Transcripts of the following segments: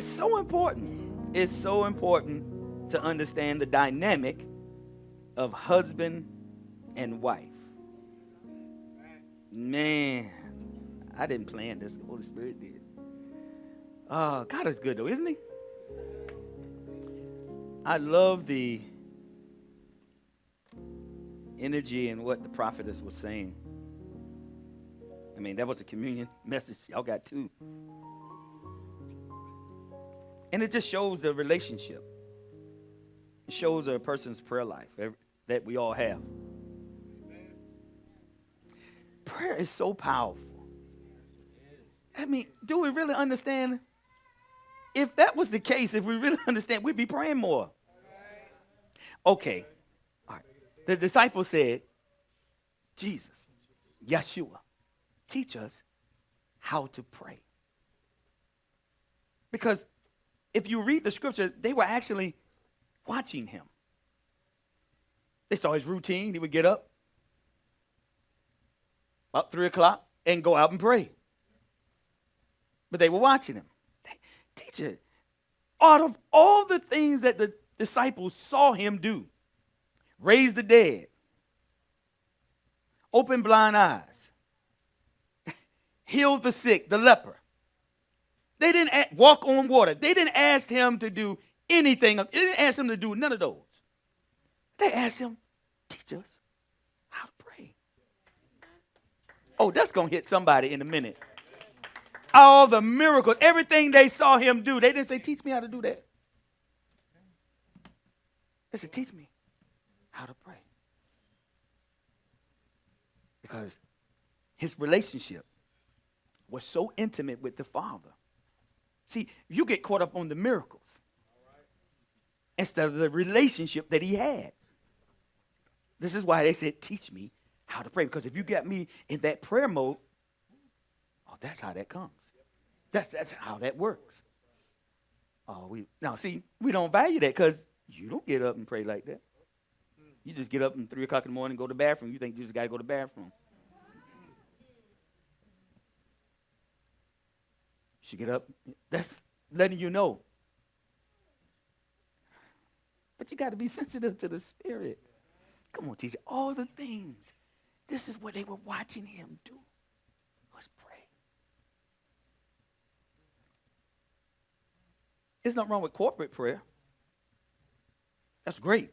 it's so important. It's so important to understand the dynamic of husband and wife. Man, I didn't plan this. The Holy Spirit did. Oh, God is good though, isn't he? I love the energy and what the prophetess was saying. I mean, that was a communion message. Y'all got two. And it just shows the relationship. It shows a person's prayer life that we all have. Prayer is so powerful. I mean, do we really understand? If that was the case, if we really understand, we'd be praying more. Okay. All right. The disciples said, Jesus, Yeshua, teach us how to pray. Because if you read the scripture, they were actually watching him. They saw his routine. He would get up about 3 o'clock and go out and pray. But they were watching him. Teacher, out of all the things that the disciples saw him do, raise the dead, open blind eyes, heal the sick, the leper. They didn't walk on water. They didn't ask him to do anything. They didn't ask him to do none of those. They asked him, teach us how to pray. Oh, that's going to hit somebody in a minute. All the miracles, everything they saw him do, they didn't say, teach me how to do that. They said, teach me how to pray. Because his relationship was so intimate with the Father. See, you get caught up on the miracles instead of the relationship that he had. This is why they said, teach me how to pray. Because if you get me in that prayer mode, oh, that's how that comes. That's how that works. Now, see, we don't value that because you don't get up and pray like that. You just get up at 3 o'clock in the morning and go to the bathroom. You think you just got to go to the bathroom. You get up. That's letting you know. But you got to be sensitive to the Spirit. Come on, teacher. All the things. This is what they were watching him do. Was pray. There's nothing wrong with corporate prayer. That's great.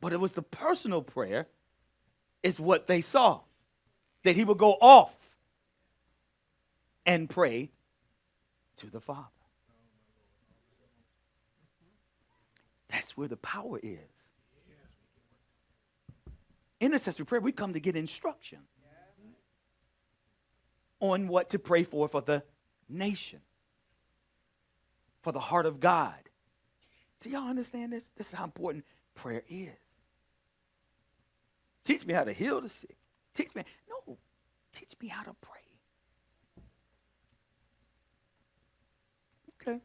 But it was the personal prayer is what they saw. That he would go off and pray to the Father. That's where the power is. Intercessory prayer, we come to get instruction on what to pray for the nation, for the heart of God. Do y'all understand this? This is how important prayer is. Teach me how to heal the sick. Teach me. No, teach me how to pray. Okay.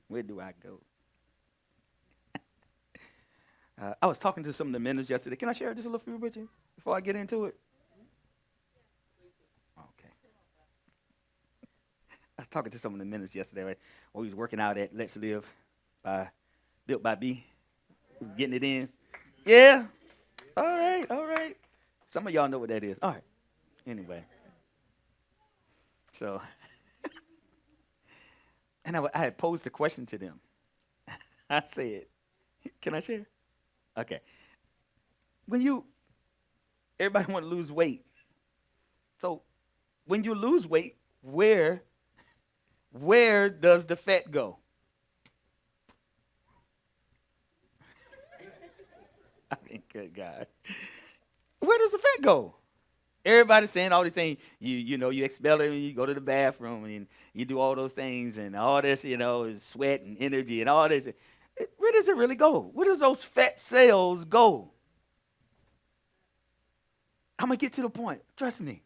Where do I go? I was talking to some of the ministers yesterday. Can I share just a little few with you before I get into it? Okay. I was talking to some of the ministers yesterday. Right? We was working out at Let's Live, built by B. We was getting it in. Yeah. All right. All right. Some of y'all know what that is. All right. Anyway. So, and I had posed a question to them. I said, can I share? Okay. Everybody want to lose weight. So, when you lose weight, where does the fat go? I mean, good God. Where does the fat go? Everybody's saying all these things. You expel it when you go to the bathroom and you do all those things and all this, is sweat and energy and all this. Where does it really go? Where does those fat cells go? I'm going to get to the point. Trust me.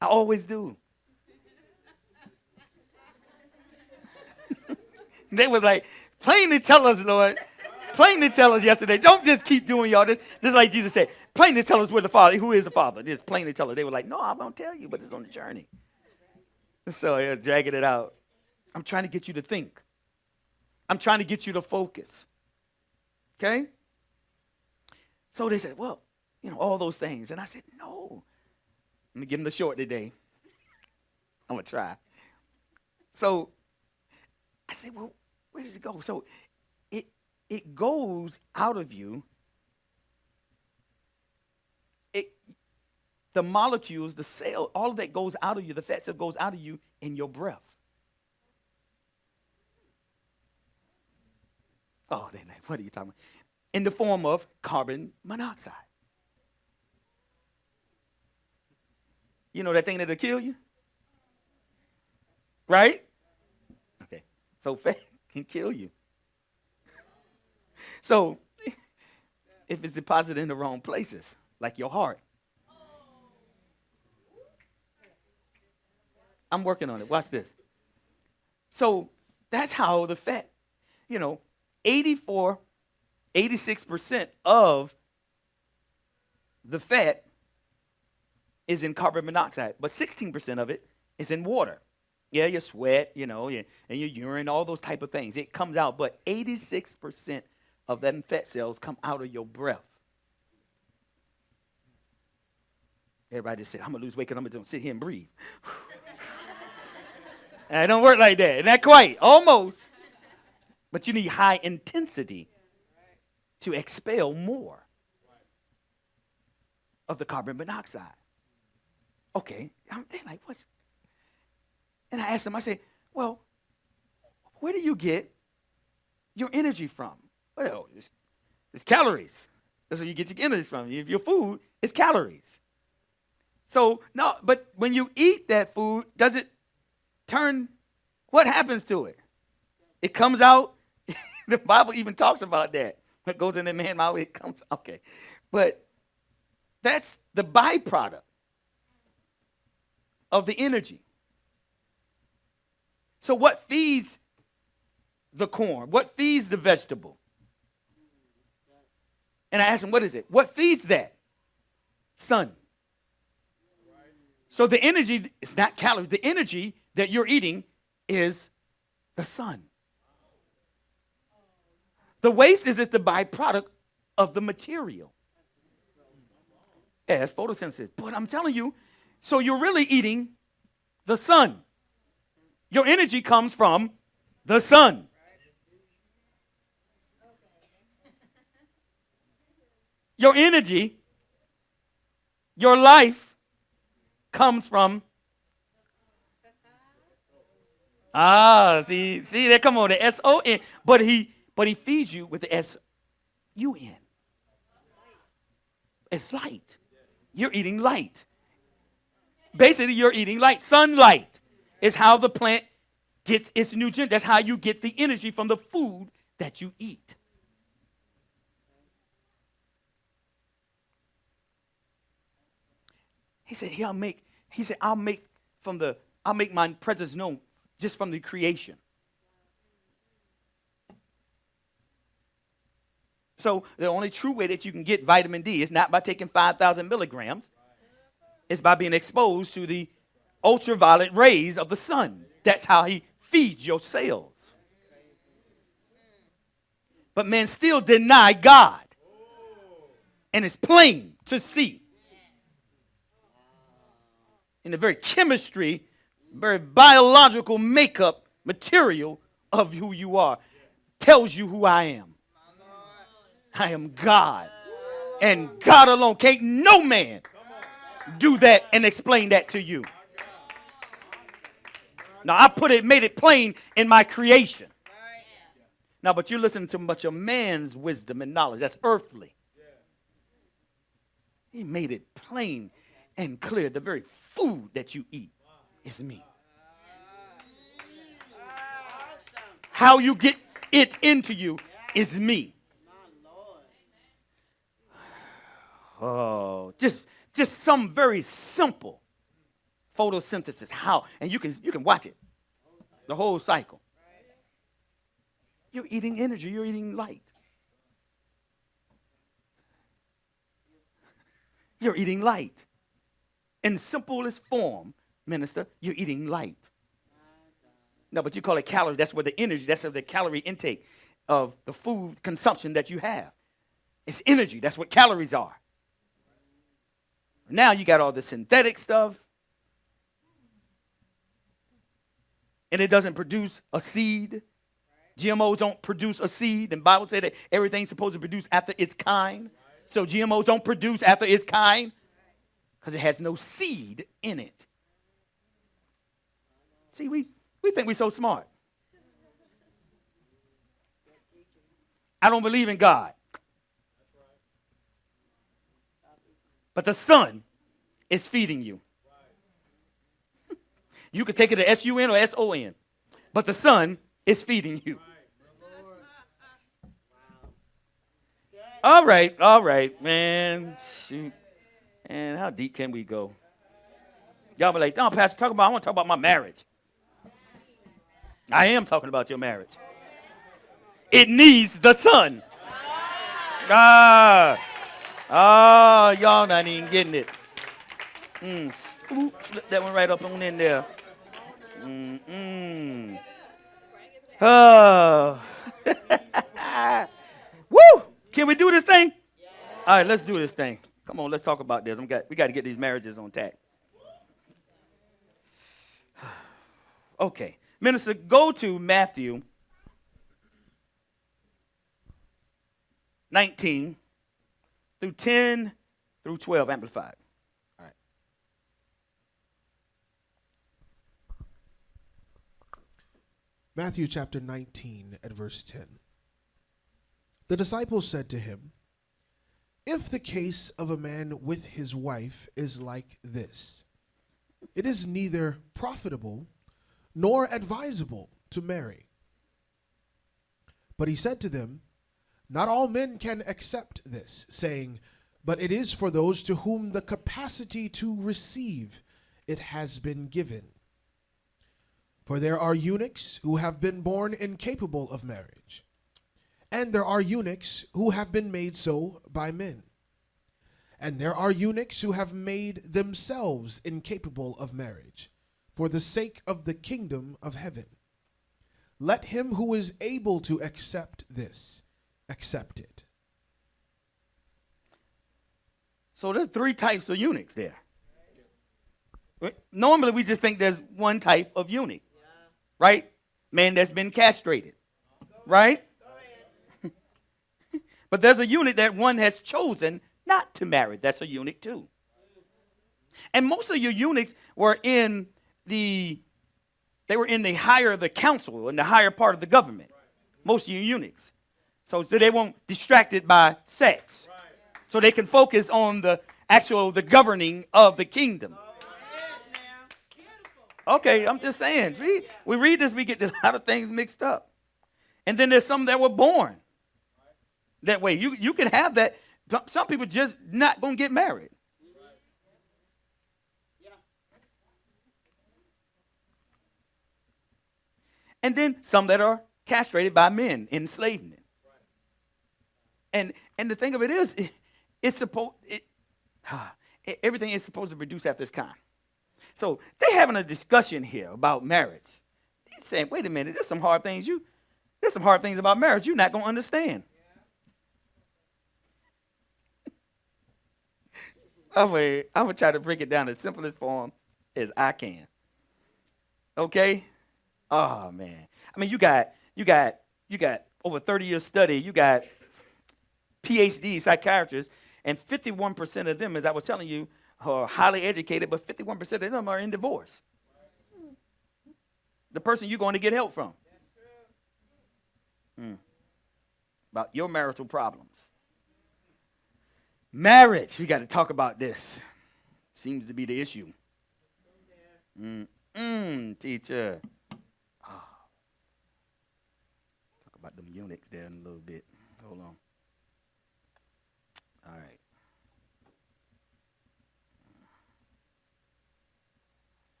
I always do. They was like, plainly tell us, Lord. Plainly tell us yesterday. Don't just keep doing y'all this. This is like Jesus said. Plainly tell us where the Father, who is the Father. Just plainly tell us. They were like, no, I'm going to tell you, but it's on the journey. So yeah, dragging it out. I'm trying to get you to think. I'm trying to get you to focus. Okay? So they said, well, all those things. And I said, no. Let me give them the short today. I'm going to try. So I said, well, where does it go? So it goes out of you. The molecules, the cell, all of that goes out of you. The fat cell goes out of you in your breath. Oh, what are you talking about? In the form of carbon monoxide. You know that thing that'll kill you? Right? Okay. So fat can kill you. So if it's deposited in the wrong places, like your heart. I'm working on it. Watch this. So that's how the fat, 86% of the fat is in carbon monoxide, but 16% of it is in water. Yeah, your sweat, and your urine, all those type of things. It comes out, but 86% of them fat cells come out of your breath. Everybody just said, I'm going to lose weight because I'm going to sit here and breathe. And it don't work like that. Not quite. Almost. But you need high intensity to expel more of the carbon monoxide. Okay. They're like, what? And I asked them, I said, well, where do you get your energy from? Well, it's calories. That's where you get your energy from. If your food is calories. So, no, but when you eat that food, does it turn, what happens to it? It comes out. The Bible even talks about that. What goes in the man's mouth, it comes. Okay. But that's the byproduct of the energy. So what feeds the corn? What feeds the vegetable? And I asked him, what is it? What feeds that? Sun. So the energy, it's not calories. The energy that you're eating is the sun. The waste is the byproduct of the material. Yeah, that's photosynthesis. But I'm telling you, so you're really eating the sun. Your energy comes from the sun. Your energy, your life comes from. See, there come on the S-O-N. But he feeds you with the S-U-N. It's light. You're eating light. Basically, you're eating light. Sunlight is how the plant gets its nutrient. That's how you get the energy from the food that you eat. He said, I'll make my presence known just from the creation. So the only true way that you can get vitamin D is not by taking 5,000 milligrams. It's by being exposed to the ultraviolet rays of the sun. That's how he feeds your cells. But men still deny God. And it's plain to see. In the very chemistry, very biological makeup material of who you are tells you who I am. I am God. And God alone. Can't no man do that and explain that to you. Now, made it plain in my creation. Now, but you're listening to much of man's wisdom and knowledge. That's earthly. He made it plain and clear. The very food that you eat is me. How you get it into you is me. Oh, just some very simple photosynthesis. How? And you can watch it. The whole cycle. You're eating energy. You're eating light. You're eating light. In simplest form, minister, you're eating light. No, but you call it calories. That's where the energy, that's where the calorie intake of the food consumption that you have. It's energy. That's what calories are. Now you got all the synthetic stuff. And it doesn't produce a seed. GMOs don't produce a seed. And the Bible says that everything's supposed to produce after its kind. So GMOs don't produce after its kind because it has no seed in it. See, we think we're so smart. I don't believe in God. But the sun is feeding you. You could take it to S-U-N or S-O-N. But the sun is feeding you. All right, man. Shoot. And how deep can we go? Y'all be like, no, Pastor, I want to talk about my marriage. I am talking about your marriage. It needs the sun. Y'all not even getting it. Slip that one right up on in there. Woo! Can we do this thing? All right, let's do this thing. Come on, let's talk about this. We got to get these marriages on tack. Okay. Minister, go to Matthew 19 through 10 through 12, amplified. All right. Matthew chapter 19 at verse 10. The disciples said to him, "If the case of a man with his wife is like this, it is neither profitable nor advisable to marry." But he said to them, "Not all men can accept this, saying, but it is for those to whom the capacity to receive it has been given. For there are eunuchs who have been born incapable of marriage, and there are eunuchs who have been made so by men. And there are eunuchs who have made themselves incapable of marriage, for the sake of the kingdom of heaven. Let him who is able to accept this, accept it." So there's three types of eunuchs there. Normally we just think there's one type of eunuch, right? Man that's been castrated, right? But there's a eunuch that one has chosen not to marry. That's a eunuch too. And most of your eunuchs were in the council, in the higher part of the government. Most of your eunuchs. So they won't distracted by sex. So they can focus on the governing of the kingdom. Okay, I'm just saying. We read this, we get a lot of things mixed up. And then there's some that were born that way. You can have that. Some people just not going to get married. And then some that are castrated by men, enslavement. And the thing of it is, everything is supposed to produce after its kind. So they're having a discussion here about marriage. He's saying, wait a minute, there's some hard things about marriage you're not going to understand. I'm going to try to break it down in the simplest form as I can. Okay? Oh, man. I mean, you got over 30 years study. You got PhD psychiatrists, and 51% of them, as I was telling you, are highly educated, but 51% of them are in divorce. The person you're going to get help from. About your marital problems. Marriage, we got to talk about this. Seems to be the issue. Teacher. Talk about them eunuchs there in a little bit. Hold on. All right.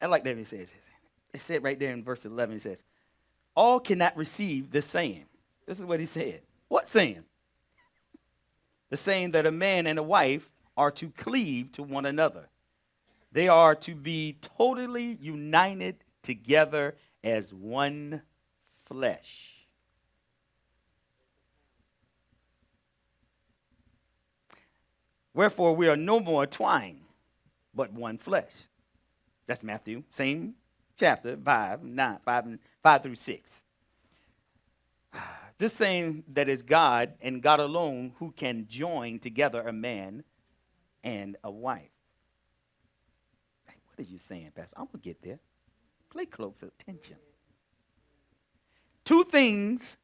I like that he says. It said right there in verse 11, he says, all cannot receive this saying. This is what he said. What saying? the saying that a man and a wife are to cleave to one another. They are to be totally united together as one flesh. Wherefore we are no more twine, but one flesh. That's Matthew, same chapter, 5 through 6. This saying that is God and God alone who can join together a man and a wife. Hey, what are you saying, Pastor? I'm going to get there. Play close attention. Two things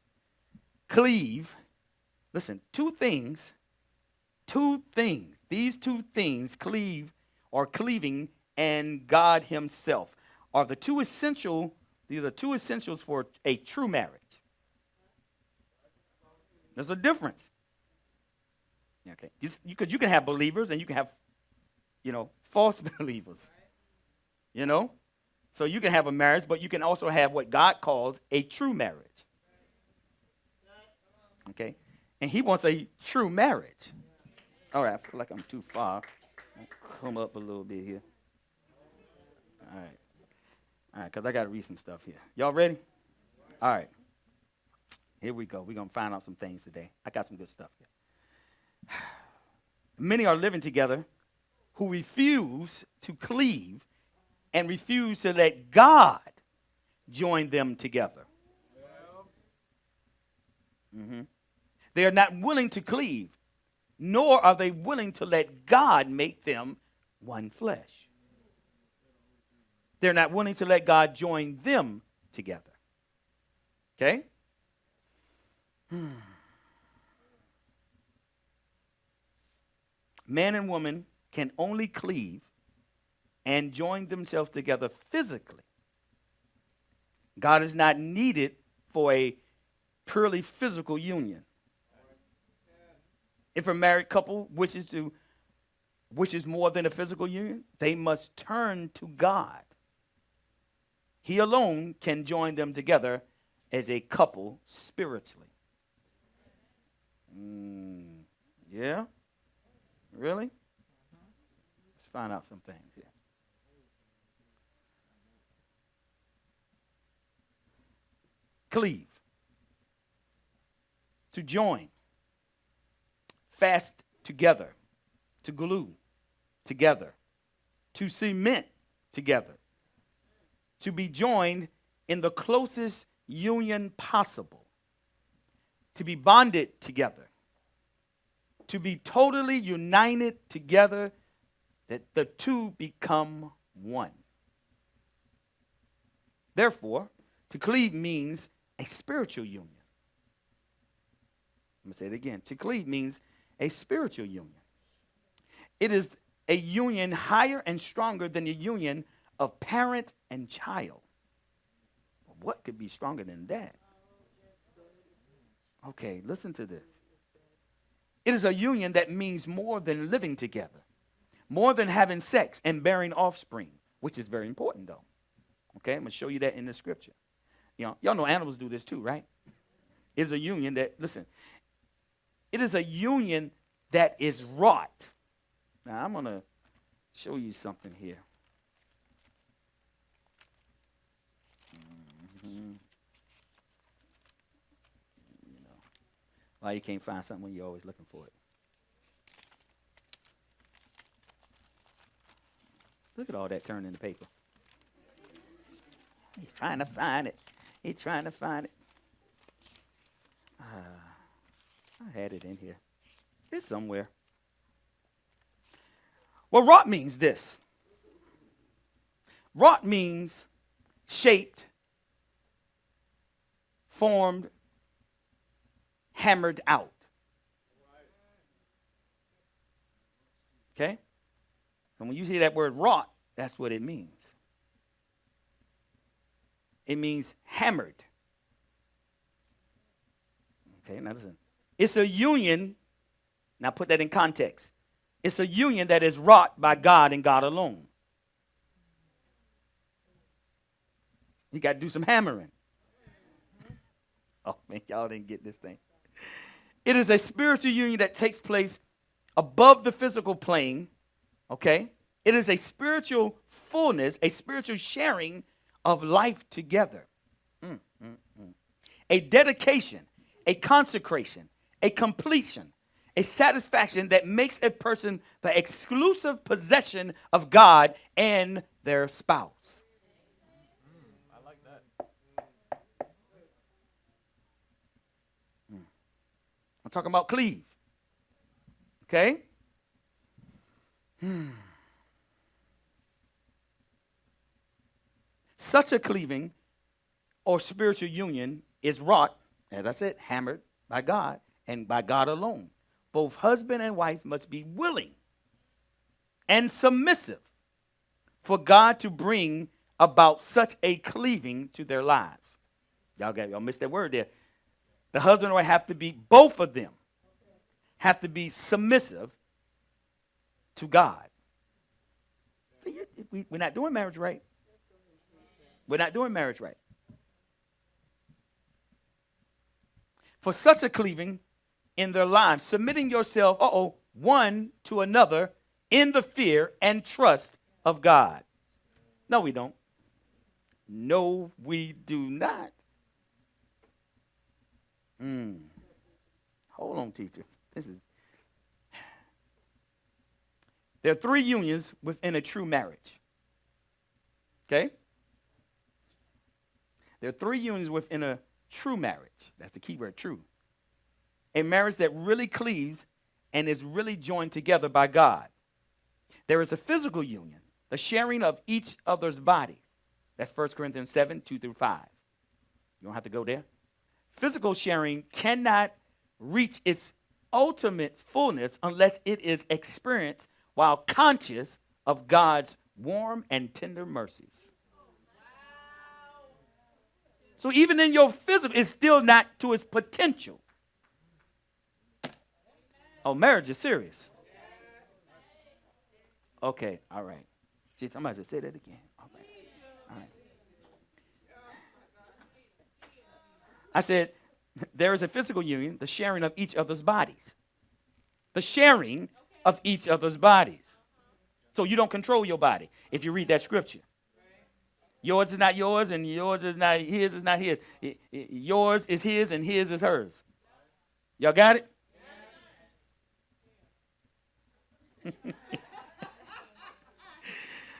cleave. Listen, these two things cleave or cleaving and God himself are the two essentials for a true marriage. There's a difference. Okay. Because you can have believers and you can have, false believers. So you can have a marriage, but you can also have what God calls a true marriage. Okay. And he wants a true marriage. All right, I feel like I'm too far. I'll come up a little bit here. All right, because I got to read some stuff here. Y'all ready? All right. Here we go. We're going to find out some things today. I got some good stuff here. Many are living together who refuse to cleave and refuse to let God join them together. Mm-hmm. They are not willing to cleave, nor are they willing to let God make them one flesh. They're not willing to let God join them together. Okay? Man and woman can only cleave and join themselves together physically. God is not needed for a purely physical union. If a married couple wishes more than a physical union, they must turn to God. He alone can join them together as a couple spiritually. Yeah? Really? Let's find out some things here. Cleave. To join. Fast together. To glue together. To cement together. To be joined in the closest union possible. To be bonded together. To be totally united together, that the two become one. Therefore, to cleave means a spiritual union. I'm going to say it again. To cleave means a spiritual union. It is a union higher and stronger than the union of parent and child. What could be stronger than that? Okay, listen to this. It is a union that means more than living together, more than having sex and bearing offspring, which is very important, though. Okay, I'm going to show you that in the scripture. Y'all know animals do this too, right? It's a union that, listen, it is a union that is wrought. Now, I'm going to show you something here. Why you can't find something when you're always looking for it? Look at all that turned in the paper. He's trying to find it. He's trying to find it. I had it in here. It's somewhere. Well, wrought means this. Wrought means shaped, formed, hammered out. Okay? And when you see that word wrought, that's what it means. It means hammered. Okay, now listen. It's a union. Now put that in context. It's a union that is wrought by God and God alone. You got to do some hammering. Oh, man, y'all didn't get this thing. It is a spiritual union that takes place above the physical plane, okay? It is a spiritual fullness, a spiritual sharing of life together. A dedication, a consecration, a completion, a satisfaction that makes a person the exclusive possession of God and their spouse. I like that. I'm talking about cleave. Okay? Such a cleaving or spiritual union is wrought, as I said, hammered by God and by God alone. Both husband and wife must be willing and submissive for God to bring about such a cleaving to their lives. Y'all missed that word there. The husband and wife have to be, both of them, have to be submissive to God. See, we're not doing marriage right. We're not doing marriage right. For such a cleaving in their lives, submitting yourself, one to another in the fear and trust of God. No, we don't. No, we do not. Hold on, teacher. There are 3 unions within a true marriage. Okay? There are 3 unions within a true marriage. That's the key word, true. A marriage that really cleaves and is really joined together by God. There is a physical union, the sharing of each other's body. That's 1 Corinthians 7, 2 through 5. You don't have to go there. Physical sharing cannot reach its ultimate fullness unless it is experienced while conscious of God's warm and tender mercies. So even in your physical, it's still not to its potential. Oh, marriage is serious. Okay, all right. Jeez, I'm about to say that again. All right. I said, there is a physical union, the sharing of each other's bodies. The sharing of each other's bodies. So you don't control your body if you read that scripture. Yours is not yours, and yours is not his, is not his. Yours is his, and his is hers. Y'all got it?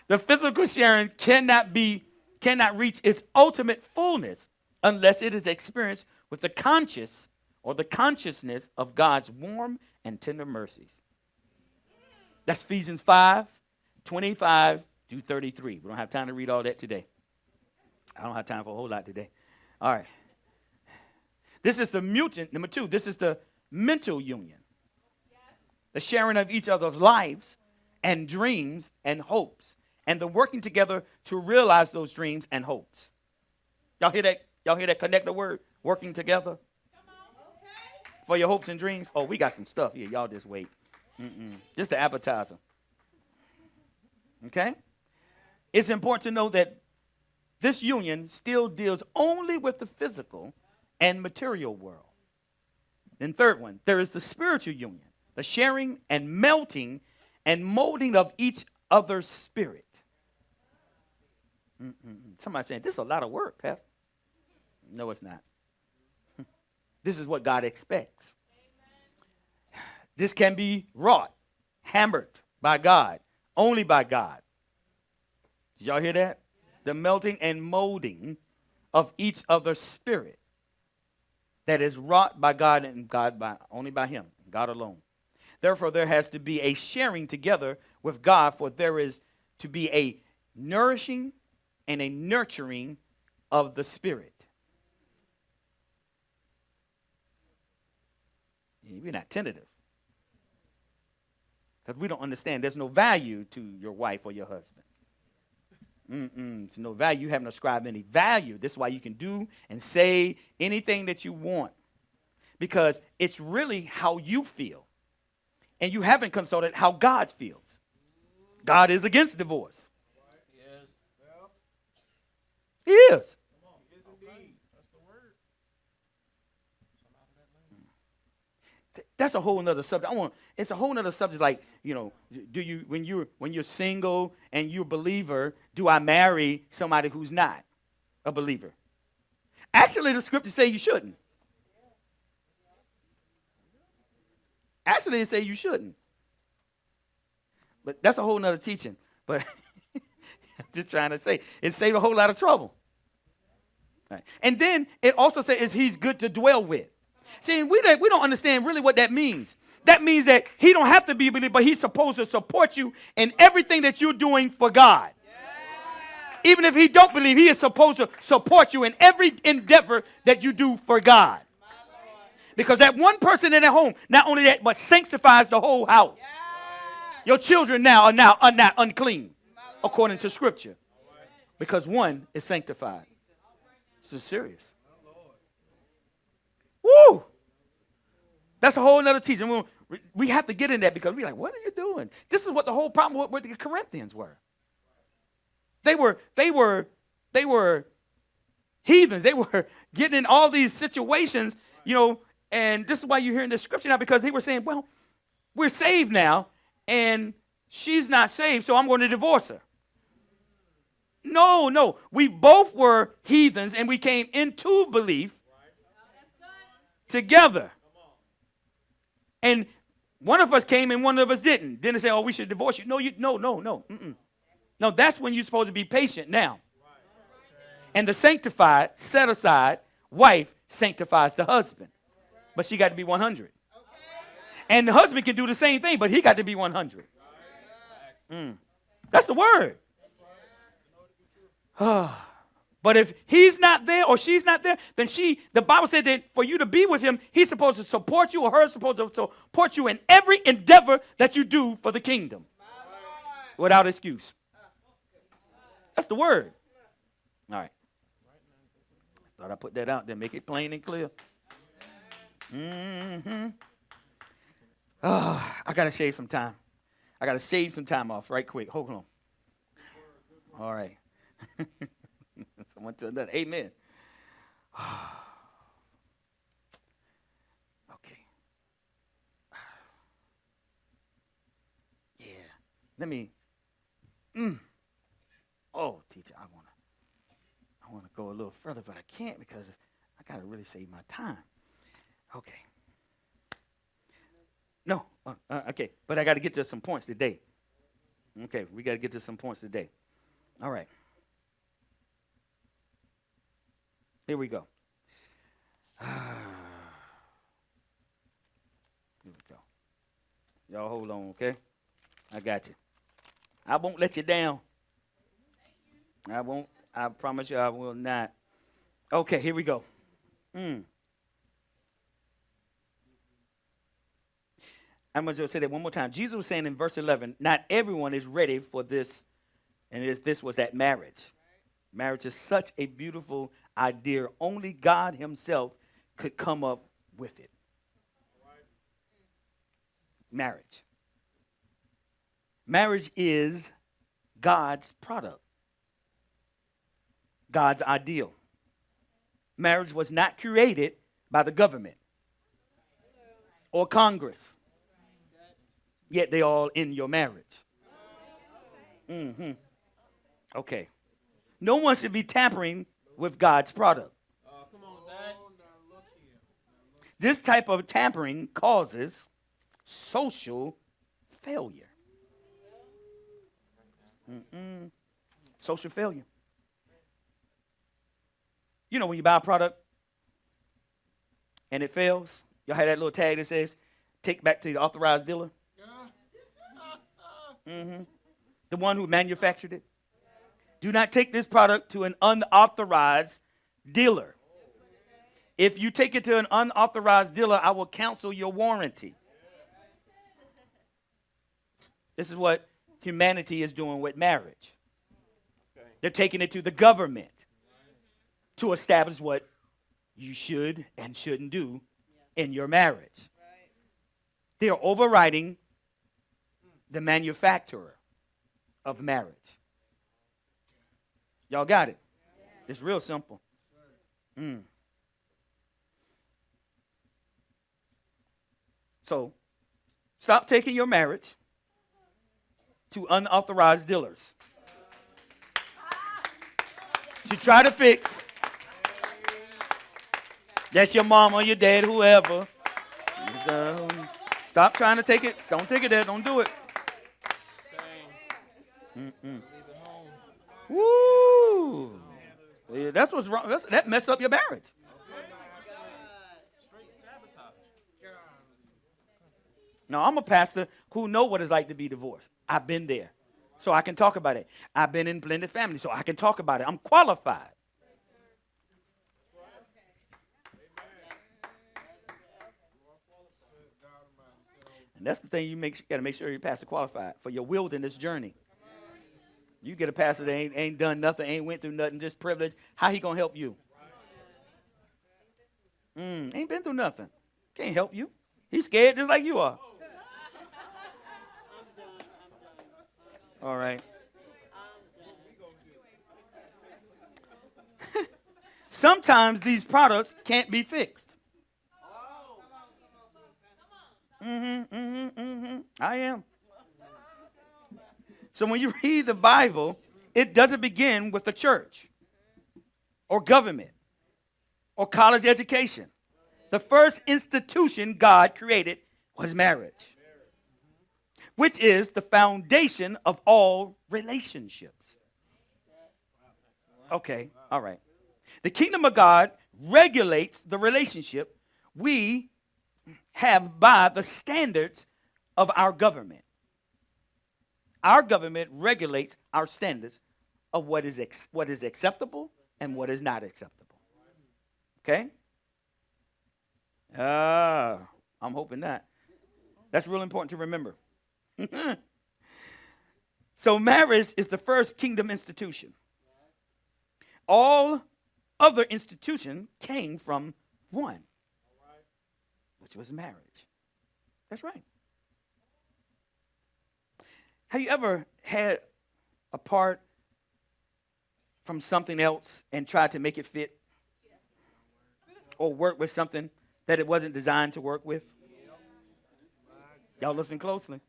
The physical sharing cannot reach its ultimate fullness unless it is experienced with the conscious or the consciousness of God's warm and tender mercies. That's Ephesians 5, 25 through 33. We don't have time to read all that today. I don't have time for a whole lot today. All right. This is the mutant, number 2. This is the mental union. The sharing of each other's lives and dreams and hopes, and the working together to realize those dreams and hopes. Y'all hear that? Y'all hear that connector word? Working together for your hopes and dreams. Oh, we got some stuff here. Y'all just wait. Just the appetizer. Okay? It's important to know that this union still deals only with the physical and material world. Then third one, there is the spiritual union, the sharing and melting and molding of each other's spirit. Somebody saying, this is a lot of work, Pastor. No, it's not. This is what God expects. This can be wrought, hammered by God, only by God. Did y'all hear that? The melting and molding of each other's spirit that is wrought by God and only by him, God alone. Therefore, there has to be a sharing together with God, for there is to be a nourishing and a nurturing of the spirit. We're not tentative. Because we don't understand. There's no value to your wife or your husband. There's no value. You haven't ascribed any value. This is why you can do and say anything that you want. Because it's really how you feel. And you haven't consulted how God feels. God is against divorce. He is. That's a whole nother subject. It's a whole nother subject. Like, do you when you're single and you're a believer, do I marry somebody who's not a believer? Actually, the scriptures say you shouldn't. Actually, it say you shouldn't. But that's a whole nother teaching. But I'm just trying to say, it saved a whole lot of trouble. Right. And then it also says he's good to dwell with. See, we don't understand really what that means. That means that he don't have to be a believer, but he's supposed to support you in everything that you're doing for God. Yeah. Even if he don't believe, he is supposed to support you in every endeavor that you do for God. Because that one person in that home, not only that, but sanctifies the whole house. Yeah. Your children are not unclean, according to Scripture. Because one is sanctified. This is serious. Woo! That's a whole other teaching. We have to get in that because we're like, what are you doing? This is what the whole problem with the Corinthians were. They were heathens. They were getting in all these situations, and this is why you're hearing this scripture now, because they were saying, well, we're saved now, and she's not saved, so I'm going to divorce her. No. We both were heathens, and we came into belief together. And one of us came and one of us didn't. Then they say, oh, we should divorce you. No. Mm-mm. No, that's when you're supposed to be patient now. And the sanctified, set aside wife sanctifies the husband. But she got to be 100. And the husband can do the same thing, but he got to be 100. That's the word. But if he's not there or she's not there, then the Bible said that for you to be with him, he's supposed to support you or her supposed to support you in every endeavor that you do for the kingdom. Without excuse. That's the word. All right. Thought I put that out there, make it plain and clear. I got to save some time. I got to save some time off right quick. Hold on. All right. Someone to another. Amen. Okay. Yeah. Let me. Oh, teacher, I want to go a little further, but I can't because I got to really save my time. Okay. No. Okay. But I got to get to some points today. Okay. We got to get to some points today. All right. Here we go. Here we go. Y'all hold on, okay? I got you. I won't let you down. I won't. I promise you I will not. Okay, here we go. I'm going to say that one more time. Jesus was saying in verse 11, not everyone is ready for this, and this was at marriage. Marriage is such a beautiful idea. Only God himself could come up with it. Marriage. Marriage is God's product. God's ideal. Marriage was not created by the government or Congress. Yet they all in your marriage. Okay. No one should be tampering with God's product. Come on, Dad. This type of tampering causes social failure. Social failure. You know when you buy a product and it fails, y'all have that little tag that says, take back to the authorized dealer? The one who manufactured it. Do not take this product to an unauthorized dealer. If you take it to an unauthorized dealer, I will cancel your warranty. This is what humanity is doing with marriage. They're taking it to the government to establish what you should and shouldn't do in your marriage. They are overriding the manufacturer of marriage. Y'all got it? It's real simple. So stop taking your marriage to unauthorized dealers to try to fix. That's your mama, your dad, whoever. Stop trying to take it. Don't take it there. Don't do it. Woo! Yeah, that's what's wrong. That messed up your marriage. No, I'm a pastor who know what it's like to be divorced. I've been there, so I can talk about it. I've been in blended families, so I can talk about it. I'm qualified. And that's the thing you got to make sure you're pastor qualified for your wilderness journey. You get a pastor that ain't done nothing, ain't went through nothing, just privileged. How he gonna help you? Ain't been through nothing. Can't help you. He's scared just like you are. All right. Sometimes these products can't be fixed. I am. So when you read the Bible, it doesn't begin with the church or government or college education. The first institution God created was marriage, which is the foundation of all relationships. Okay, all right. The kingdom of God regulates the relationship we have by the standards of our government. Our government regulates our standards of what is acceptable and what is not acceptable. Okay? I'm hoping that. That's real important to remember. So marriage is the first kingdom institution. All other institutions came from one, which was marriage. That's right. Have you ever had a part from something else and tried to make it fit? Or work with something that it wasn't designed to work with? Y'all listen closely.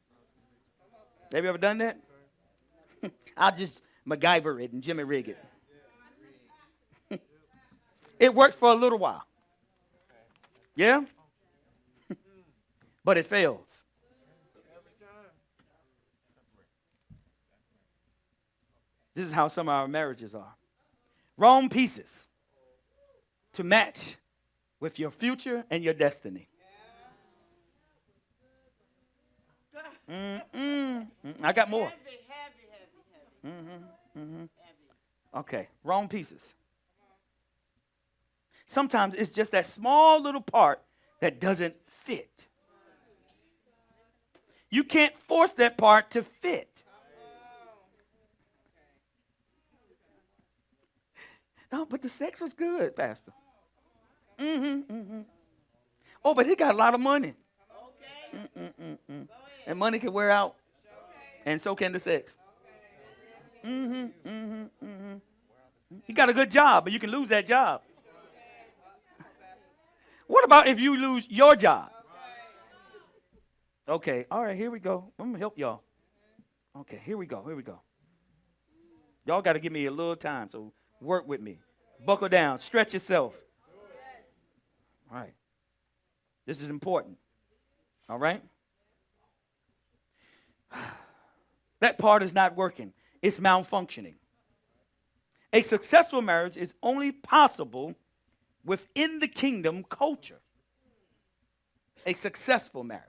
Have you ever done that? I'll just MacGyver it and Jimmy rig it. It works for a little while. Yeah? But it fails. This is how some of our marriages are. Wrong pieces to match with your future and your destiny. I got more. Okay, wrong pieces. Sometimes it's just that small little part that doesn't fit. You can't force that part to fit. Oh, but the sex was good, Pastor. Oh, but he got a lot of money. And money can wear out. And so can the sex. You got a good job, but you can lose that job. What about if you lose your job? Okay, all right, here we go. I'm going to help y'all. Okay, here we go. Y'all got to give me a little time, so work with me. Buckle down. Stretch yourself. All right. This is important. All right? That part is not working. It's malfunctioning. A successful marriage is only possible within the kingdom culture. A successful marriage.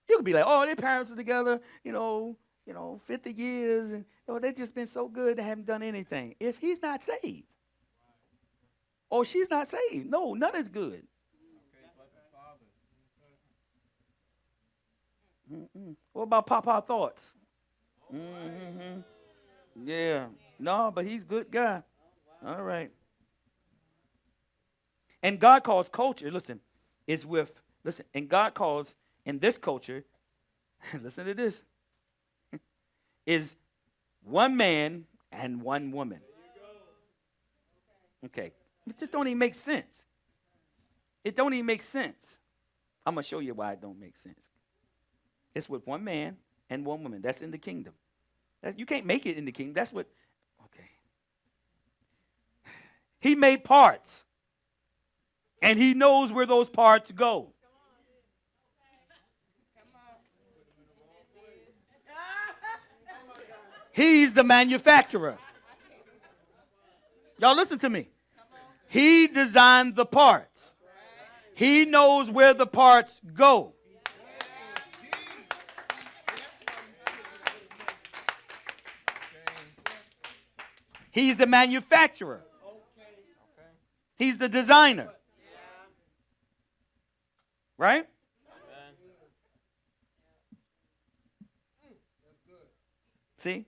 You could be like, oh, their parents are together, 50 years, and they've just been so good, they haven't done anything. If he's not saved, or she's not saved, no, none is good. What about Papa thoughts? Yeah, no, but he's a good guy. All right. And God calls culture, and God calls in this culture, listen to this, is one man and one woman. Okay. It just don't even make sense. It don't even make sense. I'm going to show you why it don't make sense. It's with one man and one woman. That's in the kingdom. You can't make it in the kingdom. That's what, okay. He made parts. And he knows where those parts go. He's the manufacturer. Y'all listen to me. He designed the parts. He knows where the parts go. He's the manufacturer. He's the designer. Right? See?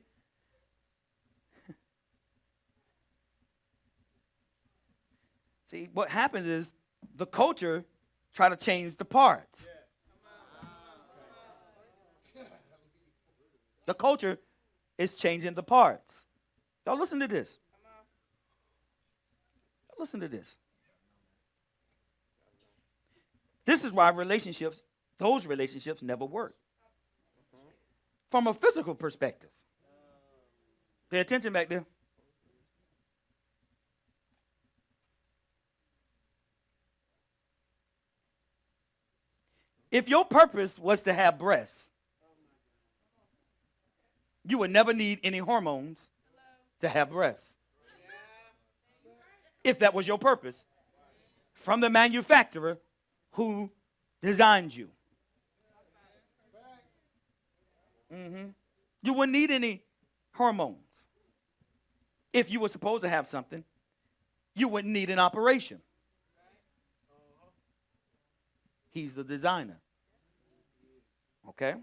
See, what happens is the culture try to change the parts. The culture is changing the parts. Y'all listen to this. Listen to this. This is why those relationships never work. From a physical perspective. Pay attention back there. If your purpose was to have breasts, you would never need any hormones to have breasts. If that was your purpose. From the manufacturer who designed you. You wouldn't need any hormones. If you were supposed to have something, you wouldn't need an operation. He's the designer. Okay?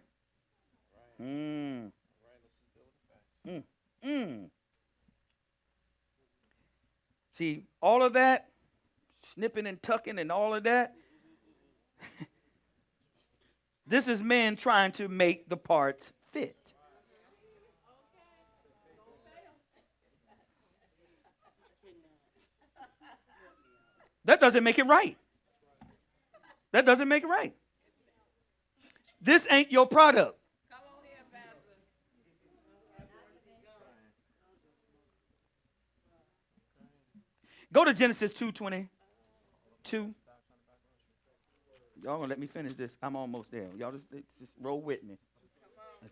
See, all of that, snipping and tucking and all of that, this is man trying to make the parts fit. That doesn't make it right. That doesn't make it right. This ain't your product. Go to Genesis 2:22. Y'all gonna let me finish this? I'm almost there. Y'all just roll with me.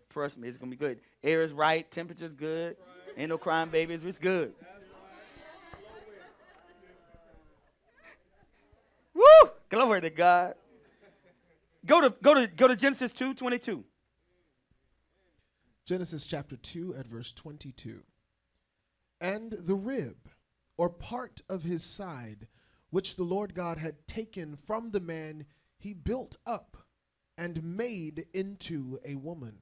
Trust me, it's gonna be good. Air is right, temperature's good. Ain't no crying babies. It's good. Woo! Glory to God. Go to Genesis 2:22. Genesis chapter 2 at verse 22. And the rib, or part of his side, which the Lord God had taken from the man, he built up and made into a woman.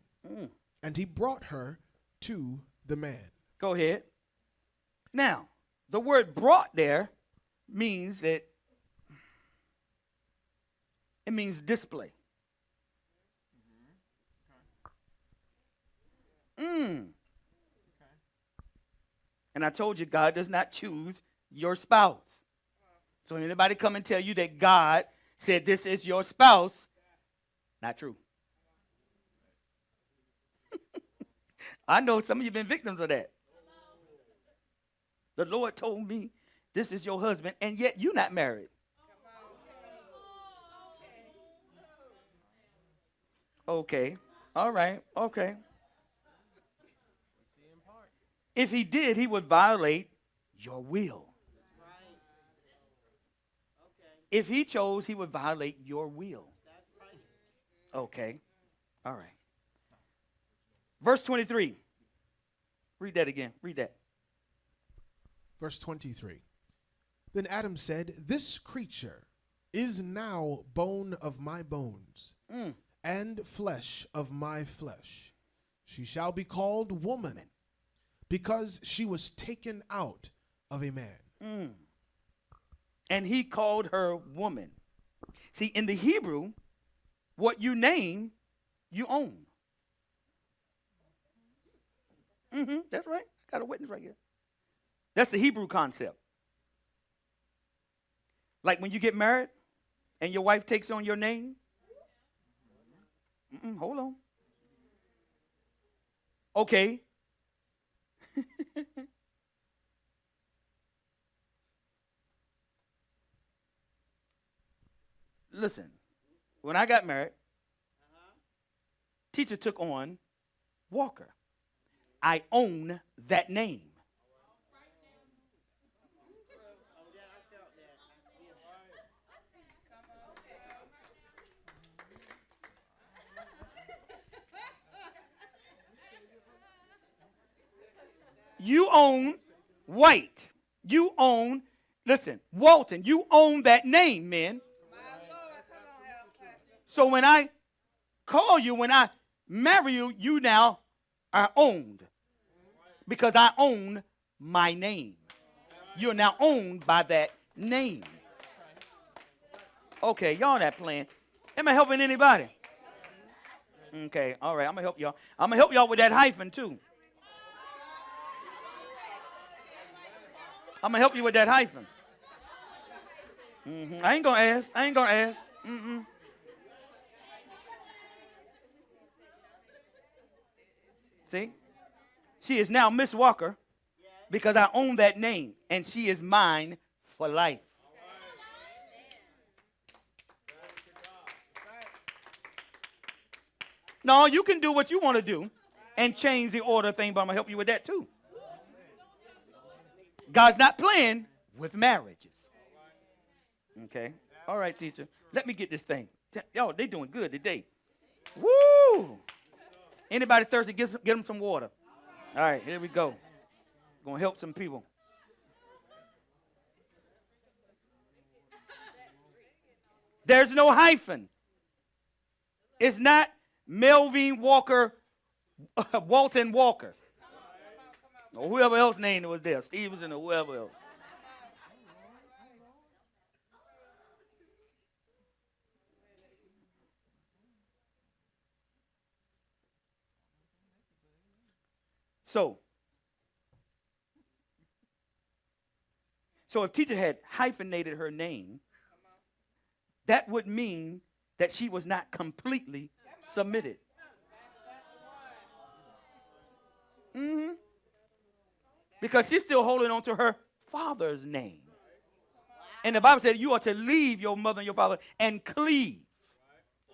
And he brought her to the man. Go ahead. Now, the word brought there means that it means display. And I told you, God does not choose your spouse. So when anybody come and tell you that God said this is your spouse, not true. I know some of you have been victims of that. The Lord told me this is your husband, and yet you're not married. Okay. All right. Okay. If he did, he would violate your will. If he chose, he would violate your will. Okay. All right. Verse 23. Read that again. Read that. Verse 23. Then Adam said, this creature is now bone of my bones and flesh of my flesh. She shall be called woman because she was taken out of a man. And he called her woman. See, in the Hebrew, what you name, you own. That's right. Got a witness right here. That's the Hebrew concept. Like when you get married and your wife takes on your name, Hold on. Okay. Listen, when I got married, teacher took on Walker. I own that name. You own White. You own, listen, Walton. You own that name, men. So when I call you, when I marry you, you now are owned. Because I own my name. You're now owned by that name. Okay, y'all not playing. Am I helping anybody? Okay, all right, I'm going to help y'all. I'm going to help y'all with that hyphen too. I'm going to help you with that hyphen. I ain't going to ask. I ain't going to ask. See? She is now Miss Walker because I own that name, and she is mine for life. No, you can do what you want to do and change the order thing, but I'm going to help you with that too. God's not playing with marriages. Okay? All right, teacher. Let me get this thing. Y'all, they doing good today. Woo! Anybody thirsty, get them some water. All right, here we go. Going to help some people. There's no hyphen. It's not Melvin Walker, Walton Walker. Or whoever else name was there, Stevenson or whoever else. So if teacher had hyphenated her name, that would mean that she was not completely submitted. Because she's still holding on to her father's name. And the Bible said you are to leave your mother and your father and cleave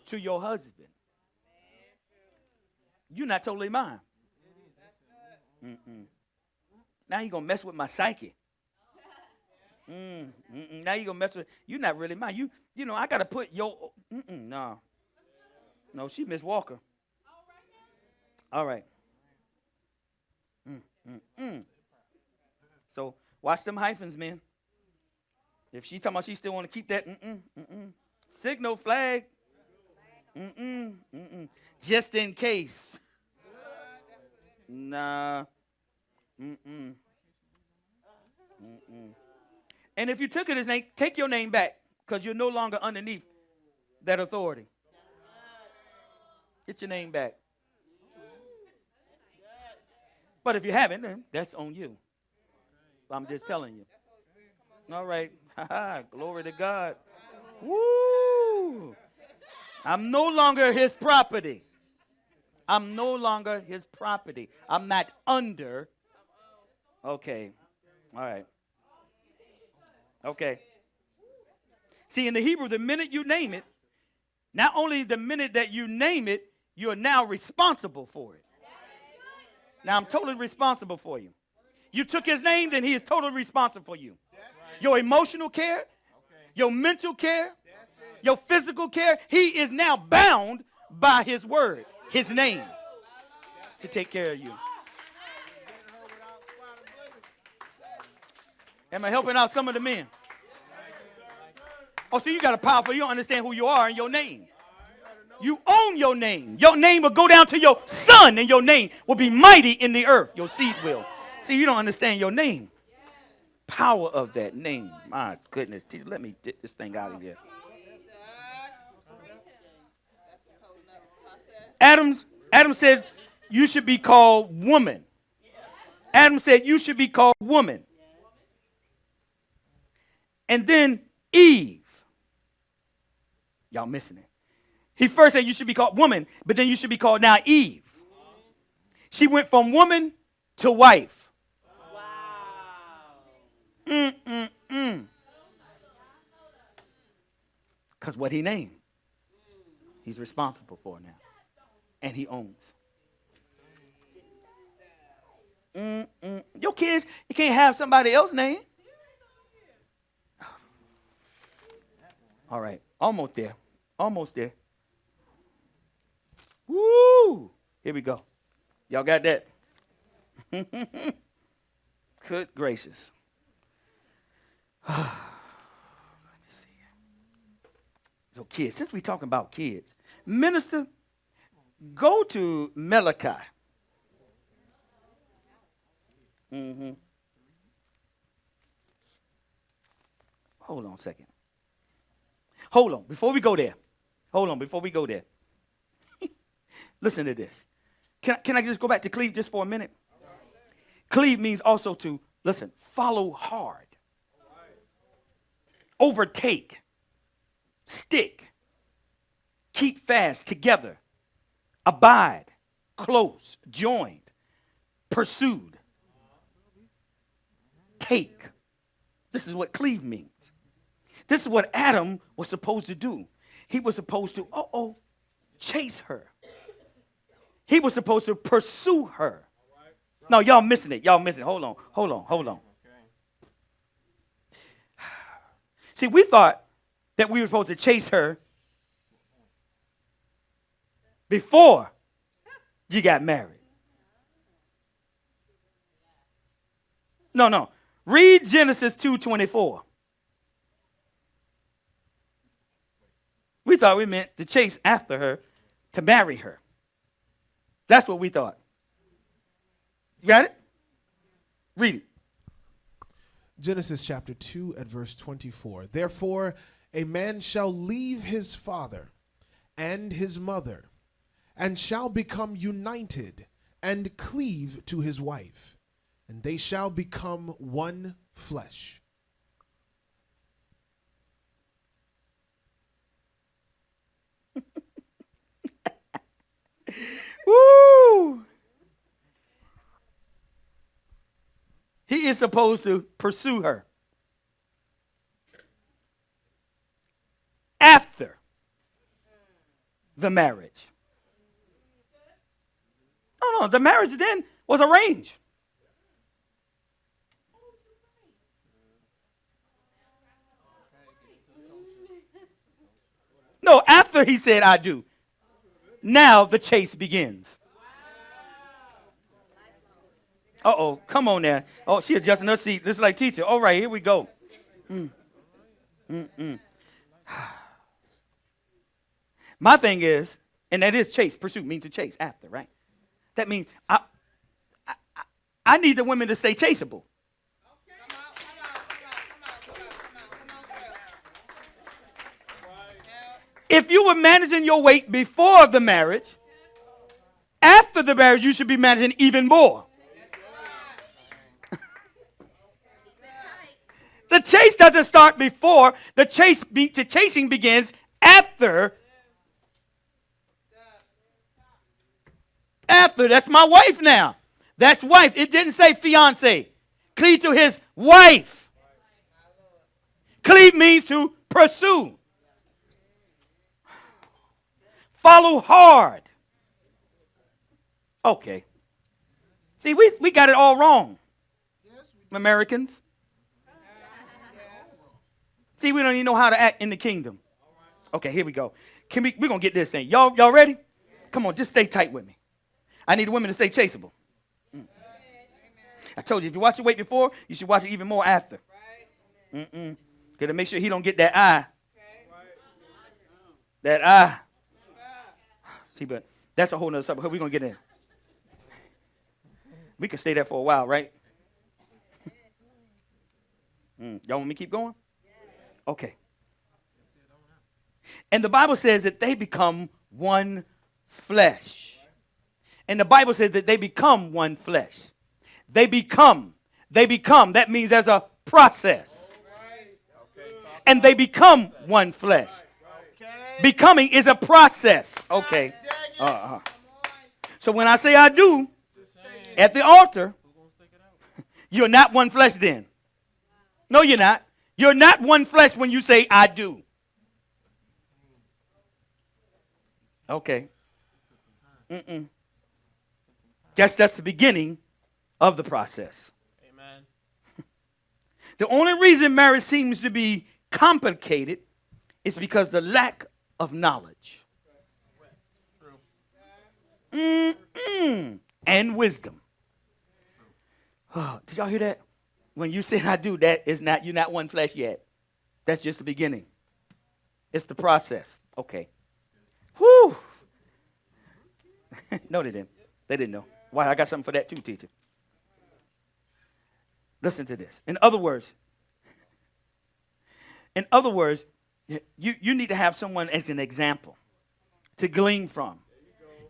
to your husband. You're not totally mine. Now you're going to mess with my psyche. Now you're going to mess with, you're not really mine. You know, I got to put your, no. No, she Miss Walker. All right. So watch them hyphens, man. If she talking about she still want to keep that, signal flag, just in case. Nah. And if you took it as name, take your name back because you're no longer underneath that authority. Get your name back. But if you haven't, then that's on you. I'm just telling you. All right. Glory to God. Woo! I'm no longer his property. I'm no longer his property. I'm not under. Okay. All right. Okay. See, in the Hebrew, the minute you name it, not only the minute that you name it, you're now responsible for it. Now, I'm totally responsible for you. You took his name, then he is totally responsible for you. Your emotional care, your mental care, your physical care, he is now bound by his word, his name, to take care of you. Am I helping out some of the men? Oh, so you got a powerful, you don't understand who you are and your name. You own your name. Your name will go down to your son, and your name will be mighty in the earth. Your seed will. See, you don't understand your name. Power of that name. My goodness. Jesus, let me get this thing out of here. Adam said you should be called woman. Adam said you should be called woman. And then Eve. Y'all missing it. He first said you should be called woman, but then you should be called now Eve. She went from woman to wife. Because what he named, he's responsible for now. And he owns. Your kids, you can't have somebody else's name. All right, almost there. Almost there. Woo! Here we go. Y'all got that? Good gracious. Let me see. So kids, since we're talking about kids, minister, go to Malachi. Hold on a second. Hold on, before we go there. Listen to this. Can I just go back to cleave just for a minute? Cleave means also to, listen, follow hard. Overtake. Stick. Keep fast together. Abide. Close. Joined. Pursued. Take. This is what cleave means. This is what Adam was supposed to do. He was supposed to, chase her. He was supposed to pursue her. No, y'all missing it. Hold on. See, we thought that we were supposed to chase her before you got married. No. Read Genesis 2:24. We thought we meant to chase after her to marry her. That's what we thought. You got it? Read it. Genesis chapter 2 at verse 24. Therefore, a man shall leave his father and his mother, and shall become united and cleave to his wife, and they shall become one flesh. Woo! He is supposed to pursue her after the marriage. No, the marriage then was arranged. No, after he said, I do. Now the chase begins. Come on there. Oh, she adjusting her seat. This is like teacher. All right, here we go. My thing is, and that is chase. Pursue means to chase after, right? That means I need the women to stay chaseable. If you were managing your weight before the marriage, after the marriage, you should be managing even more. The chase doesn't start before. The chasing begins after. After. That's my wife now. That's wife. It didn't say fiance. Cleave to his wife. Cleave means to pursue. Follow hard. Okay. See, we got it all wrong. Americans. See, we don't even know how to act in the kingdom. Okay, here we go. We're going to get this thing. Y'all ready? Come on, just stay tight with me. I need the women to stay chaseable. I told you, if you watch your weight before, you should watch it even more after. Got to make sure he don't get that eye. That eye. See, but that's a whole nother subject. We're going to get in. We can stay there for a while, right? Y'all want me to keep going? Okay. And the Bible says that they become one flesh. And the Bible says that they become one flesh. They become. That means there's a process. And they become one flesh. Becoming is a process. Okay. So when I say I do at the altar, you're not one flesh then. No, you're not. You're not one flesh when you say I do. Okay. Guess that's the beginning of the process. Amen. The only reason marriage seems to be complicated is because the lack of knowledge. And wisdom. Oh, did y'all hear that? When you say I do, that is not, you're not one flesh yet. That's just the beginning. It's the process. Okay. Whew. No, they didn't. They didn't know. Why? I got something for that too, teacher. Listen to this. In other words, you need to have someone as an example to glean from.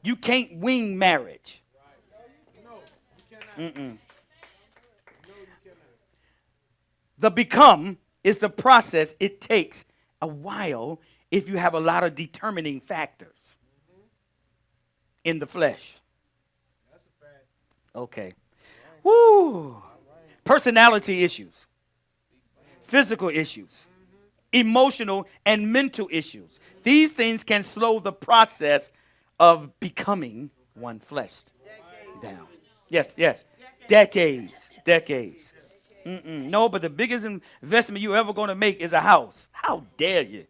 You can't wing marriage. The become is the process. It takes a while if you have a lot of determining factors in the flesh. Okay. Woo. Personality issues, physical issues, emotional and mental issues. These things can slow the process of becoming one flesh down. Yes, yes. Decades. No, but the biggest investment you're ever going to make is a house. How dare you?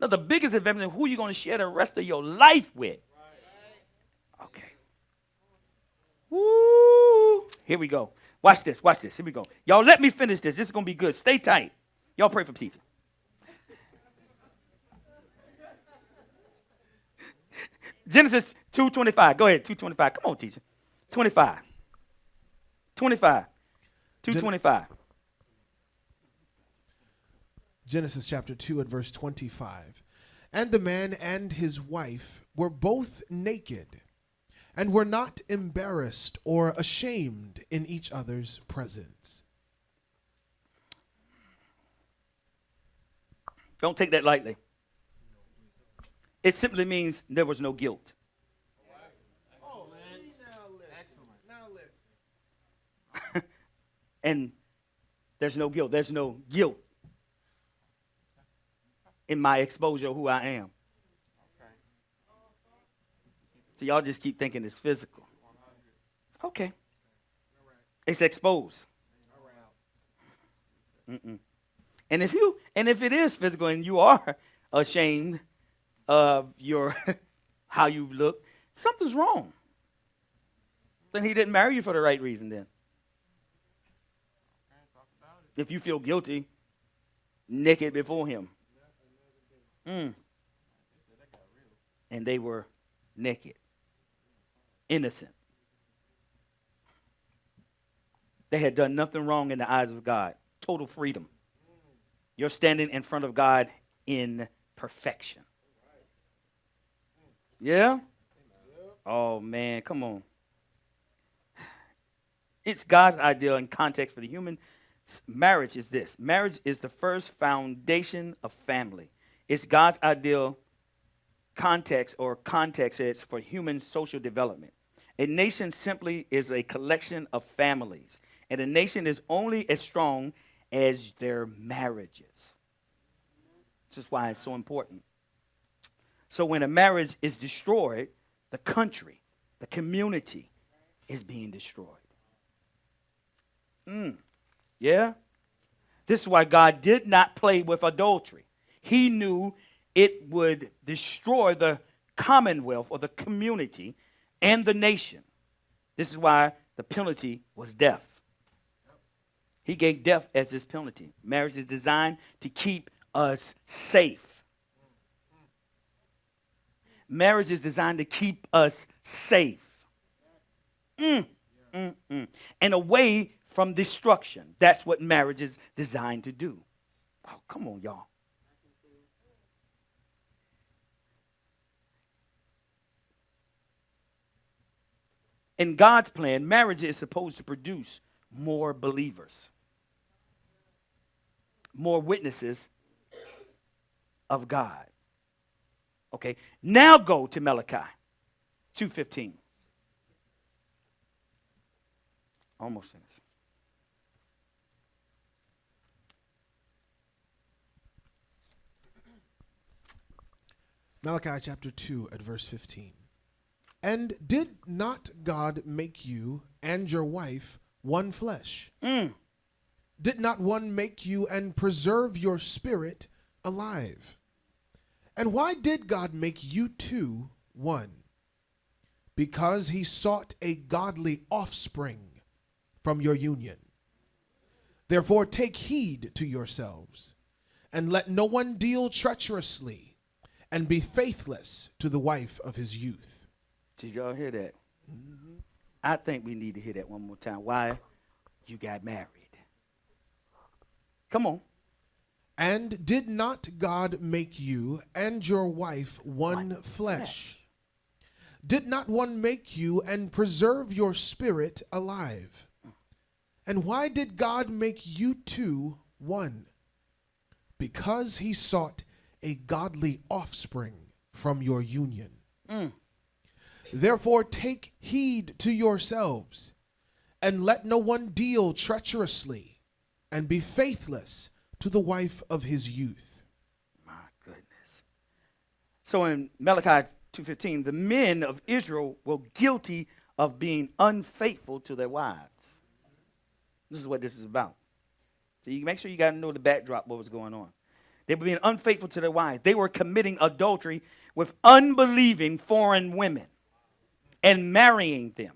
No, the biggest investment is who you're going to share the rest of your life with. Okay. Woo. Here we go. Watch this. Here we go. Y'all let me finish this. This is going to be good. Stay tight. Y'all pray for teacher. Genesis 2:25. Go ahead, 2:25. Come on, teacher. 25. 2:25. Genesis chapter 2 and verse 25. And the man and his wife were both naked, and were not embarrassed or ashamed in each other's presence. Don't take that lightly. It simply means there was no guilt. Oh, man. Excellent. Now listen. And there's no guilt. There's no guilt in my exposure of who I am. So y'all just keep thinking it's physical. Okay. It's exposed. And if it is physical and you are ashamed of your how you look, something's wrong. Then he didn't marry you for the right reason then. If you feel guilty, naked before him. And they were naked. Innocent. They had done nothing wrong in the eyes of God. Total freedom. You're standing in front of God in perfection. Yeah? Oh, man, come on. It's God's ideal and context for the human. Marriage is this. Marriage is the first foundation of family. It's God's ideal context or context is for human social development. A nation simply is a collection of families. And a nation is only as strong as their marriages. This is why it's so important. So when a marriage is destroyed, the country, the community is being destroyed. Yeah? This is why God did not play with adultery. He knew it would destroy the commonwealth or the community and the nation. This is why the penalty was death. He gave death as his penalty. Marriage is designed to keep us safe. Marriage is designed to keep us safe. And away from destruction. That's what marriage is designed to do. Oh, come on, y'all. In God's plan, marriage is supposed to produce more believers, more witnesses of God. Okay, now go to Malachi 2:15. Almost finished. Malachi chapter 2 at verse 15. And did not God make you and your wife one flesh? Did not one make you and preserve your spirit alive? And why did God make you two one? Because he sought a godly offspring from your union. Therefore take heed to yourselves, and let no one deal treacherously, and be faithless to the wife of his youth. Did y'all hear that? I think we need to hear that one more time. Why you got married. Come on. And did not God make you and your wife one flesh? Did not one make you and preserve your spirit alive? And why did God make you two one? Because he sought a godly offspring from your union. Therefore take heed to yourselves, and let no one deal treacherously, and be faithless to the wife of his youth. My goodness. So in Malachi 2:15, the men of Israel were guilty of being unfaithful to their wives. This is what this is about. So you make sure you got to know the backdrop, what was going on. They were being unfaithful to their wives. They were committing adultery with unbelieving foreign women and marrying them.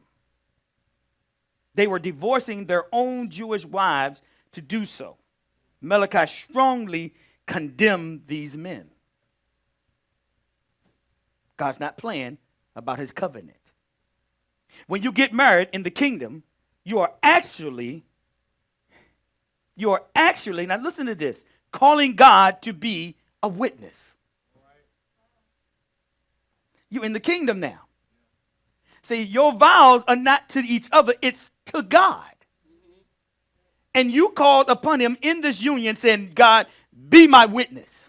They were divorcing their own Jewish wives to do so. Malachi strongly condemned these men. God's not playing about his covenant. When you get married in the kingdom, you are actually, now listen to this, calling God to be a witness. You're in the kingdom now. See, your vows are not to each other, it's to God. And you called upon him in this union saying, God, be my witness.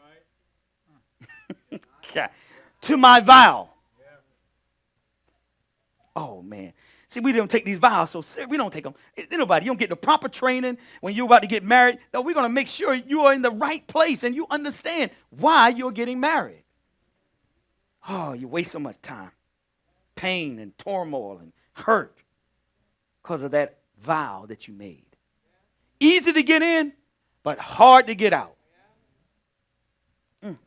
To my vow. Oh, man. See, we don't take these vows so serious. We don't take them. You don't get the proper training when you're about to get married. No, we're going to make sure you are in the right place and you understand why you're getting married. Oh, you waste so much time. Pain and turmoil and hurt because of that vow that you made. Easy to get in, but hard to get out. You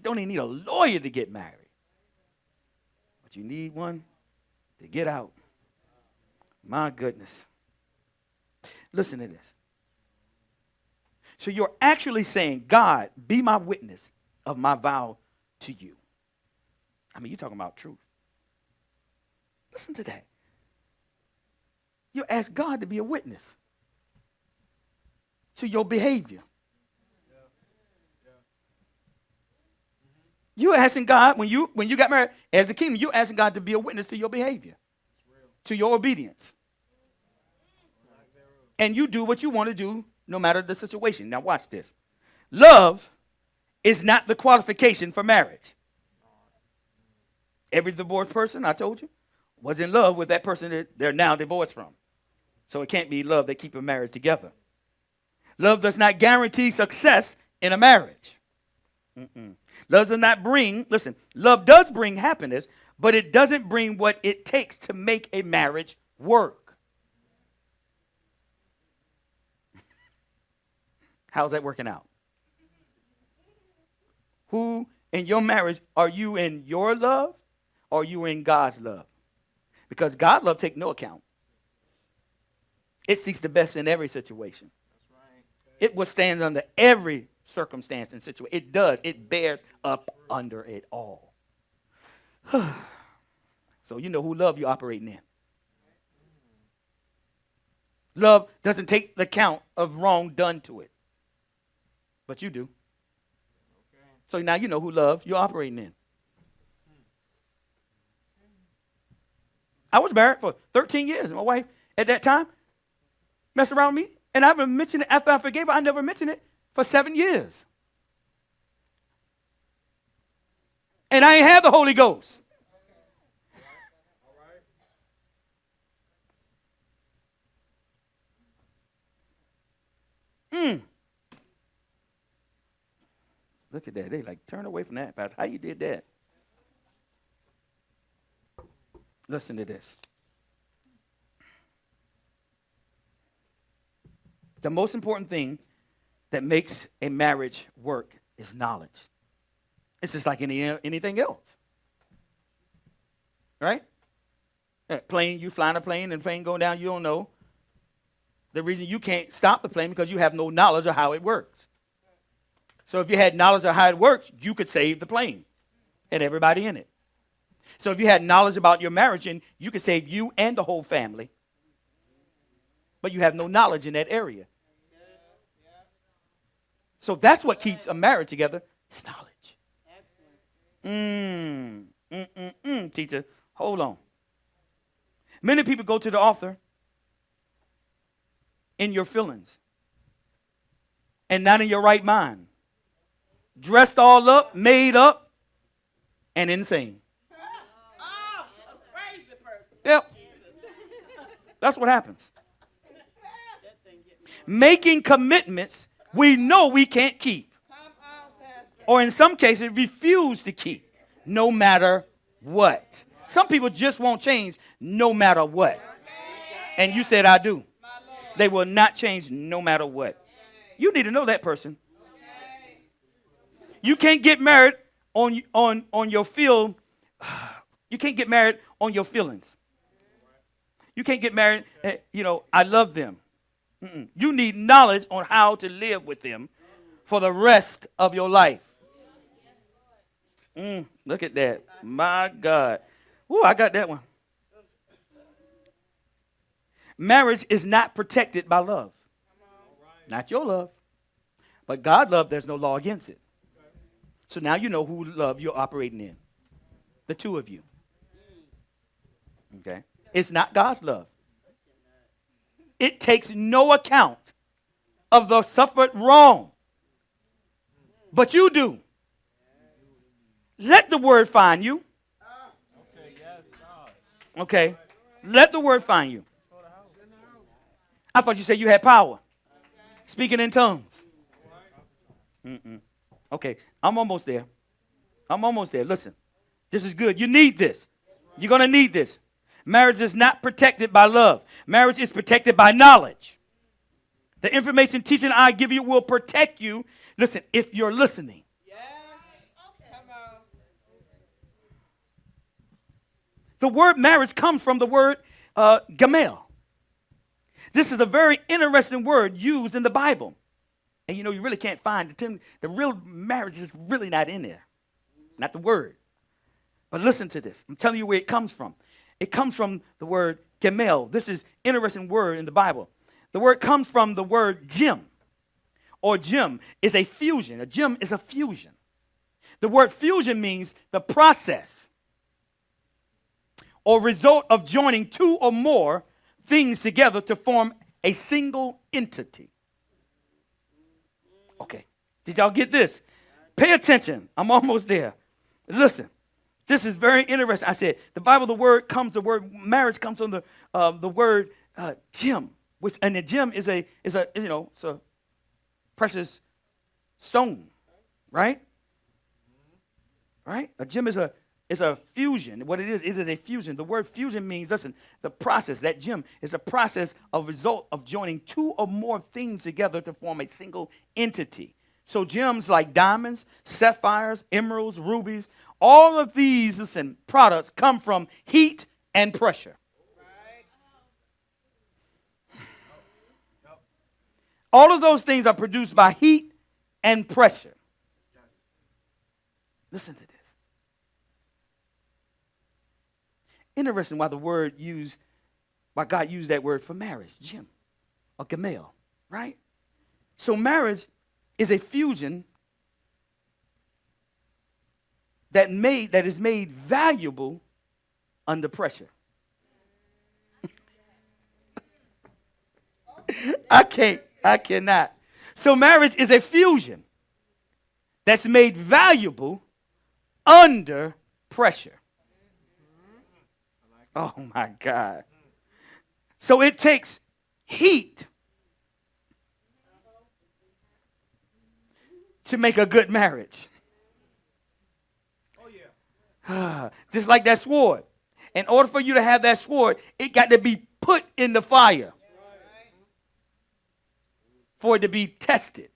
don't even need a lawyer to get married. But you need one to get out. My goodness. Listen to this. So you're actually saying, God, be my witness of my vow to you. I mean, you're talking about truth. Listen to that. You ask God to be a witness to your behavior. You're asking God, when you got married as a king, you're asking God to be a witness to your behavior, to your obedience. And you do what you want to do no matter the situation. Now watch this. Love is not the qualification for marriage. Every divorced person, I told you, was in love with that person that they're now divorced from. So it can't be love that keep a marriage together. Love does not guarantee success in a marriage. Love does not bring, listen, love does bring happiness, but it doesn't bring what it takes to make a marriage work. How's that working out? Who in your marriage, are you in your love or are you in God's love? Because God's love takes no account. It seeks the best in every situation. That's right. It withstands under every circumstance and situation. It does. It bears up under it all. So you know who love you're operating in. Love doesn't take the account of wrong done to it. But you do. Okay. So now you know who love you're operating in. I was married for 13 years. And my wife at that time messed around with me. And I haven't mentioned it after I forgave her. I never mentioned it for 7 years. And I ain't have the Holy Ghost. Look at that. They like, turn away from that, Pastor. How you did that? Listen to this. The most important thing that makes a marriage work is knowledge. It's just like anything else. Right? Plane, you flying a plane and the plane going down, you don't know. The reason you can't stop the plane because you have no knowledge of how it works. So if you had knowledge of how it works, you could save the plane and everybody in it. So if you had knowledge about your marriage, and you could save you and the whole family, but you have no knowledge in that area. So that's what keeps a marriage together. It's knowledge. Teacher, hold on. Many people go to the altar in your feelings and not in your right mind. Dressed all up, made up, and insane. Oh, a crazy person. Yep. That's what happens. Making commitments we know we can't keep. Or in some cases, refuse to keep, no matter what. Some people just won't change no matter what. And you said, I do. They will not change no matter what. You need to know that person. You can't get married on your feel. You can't get married on your feelings. You can't get married, I love them. You need knowledge on how to live with them for the rest of your life. Look at that. My God. Ooh, I got that one. Marriage is not protected by love. Not your love. But God's love, there's no law against it. So now you know who love you're operating in. The two of you. Okay? It's not God's love. It takes no account of the suffered wrong. But you do. Let the word find you. Okay, yes, God. Okay? Let the word find you. I thought you said you had power. Speaking in tongues. Okay, I'm almost there. I'm almost there. Listen, this is good. You need this. You're going to need this. Marriage is not protected by love. Marriage is protected by knowledge. The information, teaching I give you will protect you. Listen, if you're listening. Yeah. Come on. The word marriage comes from the word gamel. This is a very interesting word used in the Bible. And you really can't find the real marriage is really not in there. Not the word. But listen to this. I'm telling you where it comes from. It comes from the word gamel. This is an interesting word in the Bible. The word comes from the word gem. Or gem is a fusion. A gem is a fusion. The word fusion means the process or result of joining two or more things together to form a single entity. Okay. Did y'all get this? Pay attention. I'm almost there. Listen. This is very interesting. I said the Bible, the word marriage comes from the word gem, and the gem is a it's a precious stone, right? Right? A gem is a fusion. What it is a fusion. The word fusion means, listen, the process, that gem is a process of result of joining two or more things together to form a single entity. So gems like diamonds, sapphires, emeralds, rubies, all of these, listen, products come from heat and pressure. All of those things are produced by heat and pressure. Listen to this. Interesting why God used that word for marriage, gem, or gamel, right? So marriage is a fusion that is made valuable under pressure. I cannot. So marriage is a fusion that's made valuable under pressure. Oh my God. So it takes heat to make a good marriage. Just like that sword. In order for you to have that sword, it got to be put in the fire for it to be tested,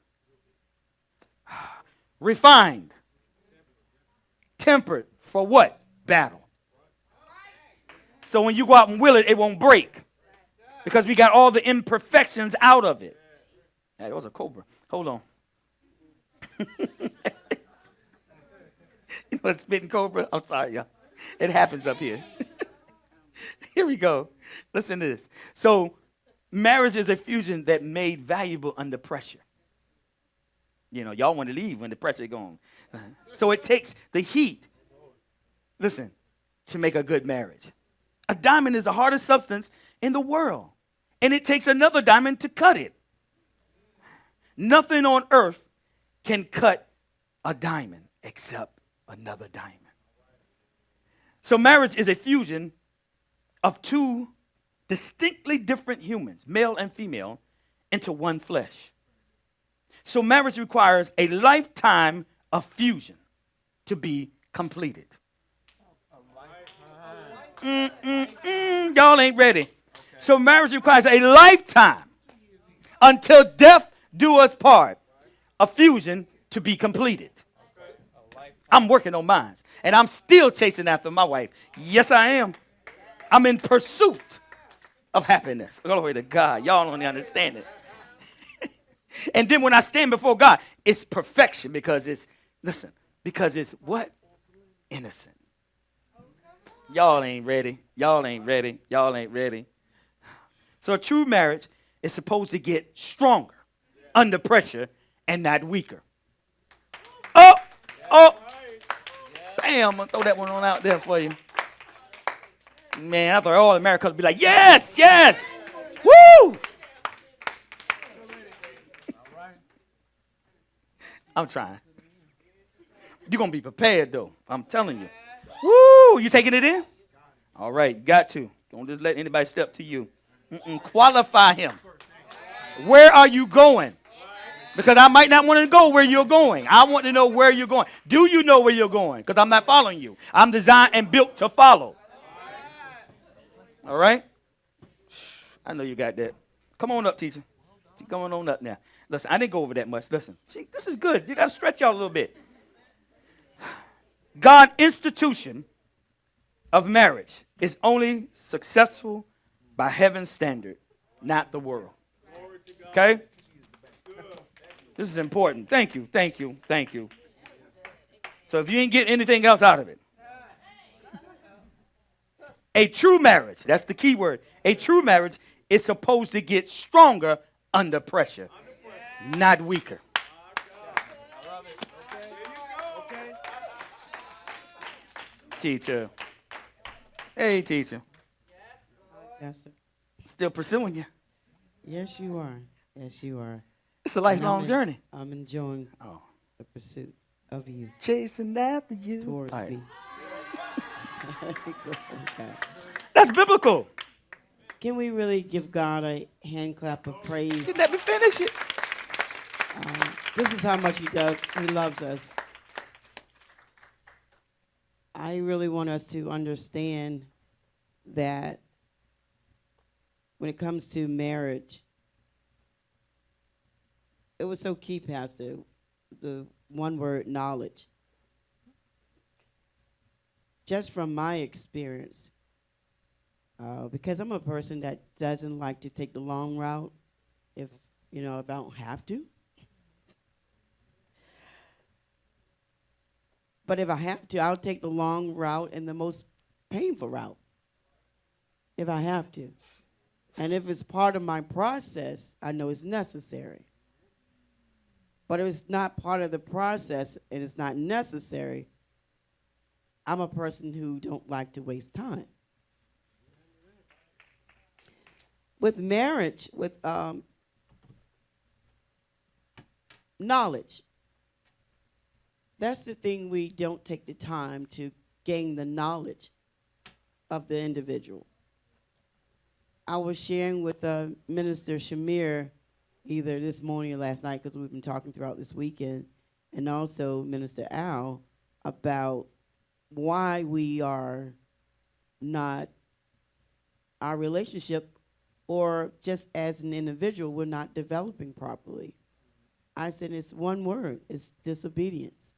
refined, tempered for what? Battle. So when you go out and will it, it won't break because we got all the imperfections out of it. That was a cobra. Hold on. You know, a spitting cobra. I'm sorry, y'all. It happens up here. Here we go. Listen to this. So, marriage is a fusion that made valuable under pressure. You know, y'all want to leave when the pressure going. So it takes the heat, listen, to make a good marriage. A diamond is the hardest substance in the world, and it takes another diamond to cut it. Nothing on earth can cut a diamond except another diamond. So marriage is a fusion of two distinctly different humans, male and female, into one flesh. So marriage requires a lifetime of fusion to be completed. Y'all ain't ready. So marriage requires a lifetime until death do us part, a fusion to be completed. I'm working on mine, and I'm still chasing after my wife. Yes, I am. I'm in pursuit of happiness. Glory to God. Y'all don't understand it. And then when I stand before God, it's perfection because it's, listen, because it's what? Innocent. Y'all ain't ready. Y'all ain't ready. Y'all ain't ready. So a true marriage is supposed to get stronger under pressure and not weaker. Oh, bam, I'm going to throw that one on out there for you. Man, I thought all the Americans would be like, yes, yes, woo! I'm trying. You're going to be prepared, though. I'm telling you. Woo! You taking it in? All right, you got to. Don't just let anybody step to you. Qualify him. Where are you going? Because I might not want to go where you're going. I want to know where you're going. Do you know where you're going? Because I'm not following you. I'm designed and built to follow. All right? I know you got that. Come on up, teacher. Come on up now. Listen, I didn't go over that much. Listen, see, this is good. You got to stretch out a little bit. God's institution of marriage is only successful by heaven's standard, not the world. Okay? This is important. Thank you, thank you, thank you. So if you ain't get anything else out of it, a true marriage, that's the key word. A true marriage is supposed to get stronger under pressure, not weaker. Teacher. Hey, teacher. Yes, sir. Still pursuing you. Yes, you are. Yes, you are. It's a lifelong journey. I'm enjoying the pursuit of you. Chasing after you. Towards Right. me. Okay. That's biblical. Can we really give God a hand clap of praise? Let me finish it. This is how much He does. He loves us. I really want us to understand that when it comes to marriage, it was so key, Pastor, the one word, knowledge. Just from my experience, because I'm a person that doesn't like to take the long route if I don't have to. But if I have to, I'll take the long route and the most painful route if I have to. And if it's part of my process, I know it's necessary. But if it's not part of the process and it's not necessary, I'm a person who don't like to waste time. With marriage, with knowledge, That's the thing, we don't take the time to gain the knowledge of the individual. I was sharing with Minister Shamir either this morning or last night, because we've been talking throughout this weekend, and also Minister Al, about why we are not, our relationship, or just as an individual, we're not developing properly. I said it's one word, it's disobedience.